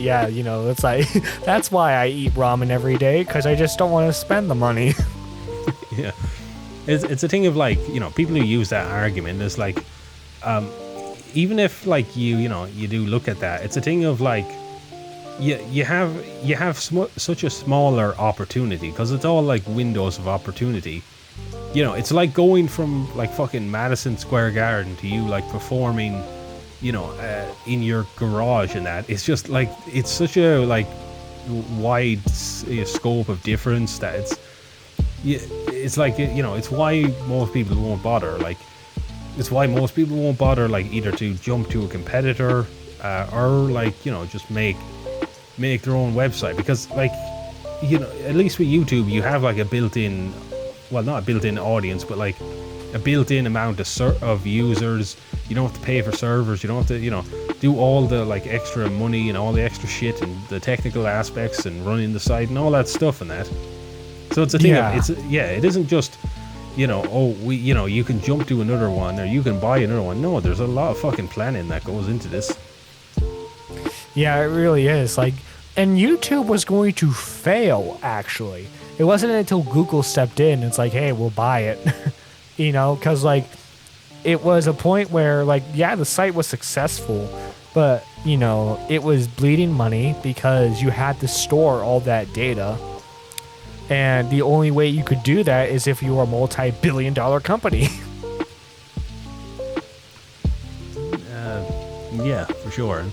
Yeah, it's like, that's why I eat ramen every day, because I just don't want to spend the money. Yeah, it's a thing of like, people who use that argument is like, even if like you do look at that, it's a thing of like, you have such a smaller opportunity, because it's all like windows of opportunity. It's like going from like fucking Madison Square Garden to you like performing, in your garage, and that. It's just like, it's such a like wide scope of difference that it's like, it's why most people won't bother. Like, it's why most people won't bother, like, either to jump to a competitor, or like, just make their own website, because like, at least with YouTube you have like a built-in, well, not a built-in audience, but like a built-in amount of users. You don't have to pay for servers, you don't have to do all the like extra money and all the extra shit and the technical aspects and running the site and all that stuff and that. So it's a thing of, it isn't just, you can jump to another one, or you can buy another one. No, there's a lot of fucking planning that goes into this. Yeah, it really is. Like, and YouTube was going to fail, actually. It wasn't until Google stepped in, it's like, hey, we'll buy it. Because like, it was a point where like, yeah, the site was successful, but it was bleeding money because you had to store all that data. And the only way you could do that is if you were a multi-billion-dollar company. Yeah, for sure.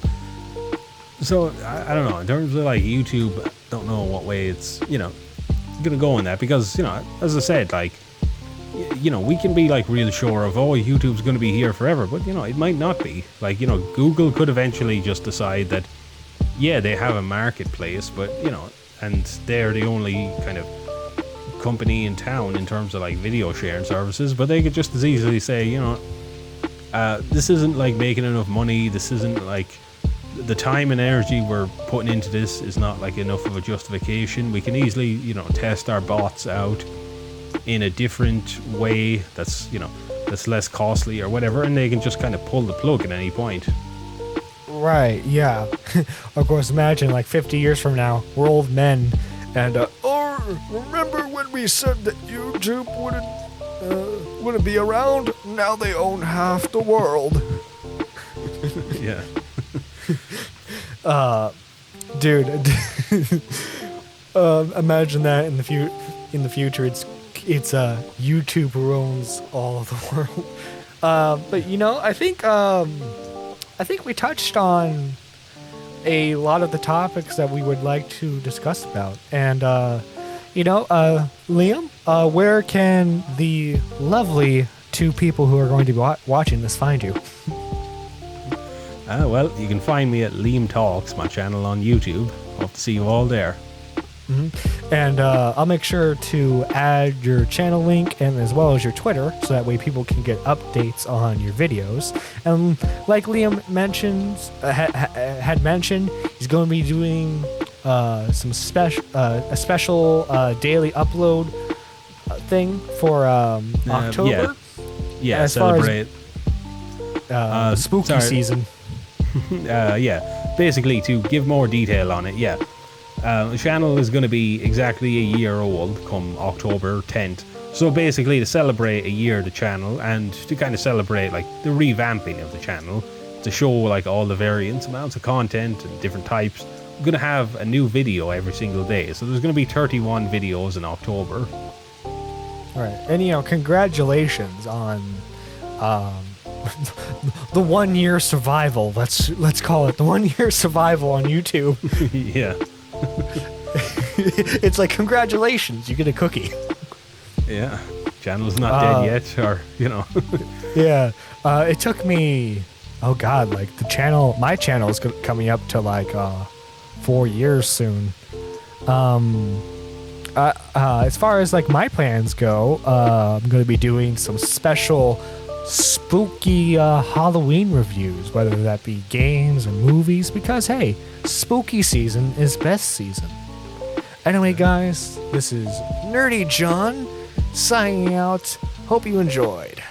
So I don't know, in terms of like YouTube, I don't know what way it's gonna go in that, because as I said, like, we can be like real sure of, oh, YouTube's gonna be here forever, but it might not be. Like, Google could eventually just decide that, yeah, they have a marketplace, but and they're the only kind of company in town in terms of like video sharing services, but they could just as easily say, this isn't like making enough money, this isn't like, the time and energy we're putting into this is not like enough of a justification. We can easily, test our bots out in a different way that's, that's less costly or whatever, and they can just kind of pull the plug at any point. Right, yeah. Of course, imagine like 50 years from now, we're old men, and oh, remember when we said that YouTube wouldn't be around? Now they own half the world. Yeah. Dude, imagine that in the future. It's YouTube who owns all of the world. But you know, I think we touched on a lot of the topics that we would like to discuss about. And you know, Liam, where can the lovely two people who are going to be watching this find you? Well, you can find me at Liam Talks, my channel on YouTube. Hope to see you all there. Mm-hmm. And I'll make sure to add your channel link and as well as your Twitter, so that way people can get updates on your videos. And like Liam had mentioned, he's going to be doing a special daily upload thing for October. Yeah, as celebrate. Spooky season. Yeah, basically to give more detail on it, yeah. The channel is going to be exactly a year old come October 10th. So basically to celebrate a year of the channel and to kind of celebrate like the revamping of the channel, to show like all the variants, amounts of content and different types, we're going to have a new video every single day. So there's going to be 31 videos in October. Alright, and you know, congratulations on the 1 year survival. Let's call it the 1 year survival on YouTube. Yeah. It's like, congratulations, you get a cookie. Yeah. Channel's not dead yet, or you know. Yeah. It took me, oh god, like my channel is coming up to like 4 years soon. As far as like my plans go, I'm going to be doing some special spooky Halloween reviews, whether that be games or movies, because hey, spooky season is best season. Anyway, guys, this is Nerdy John signing out. Hope you enjoyed.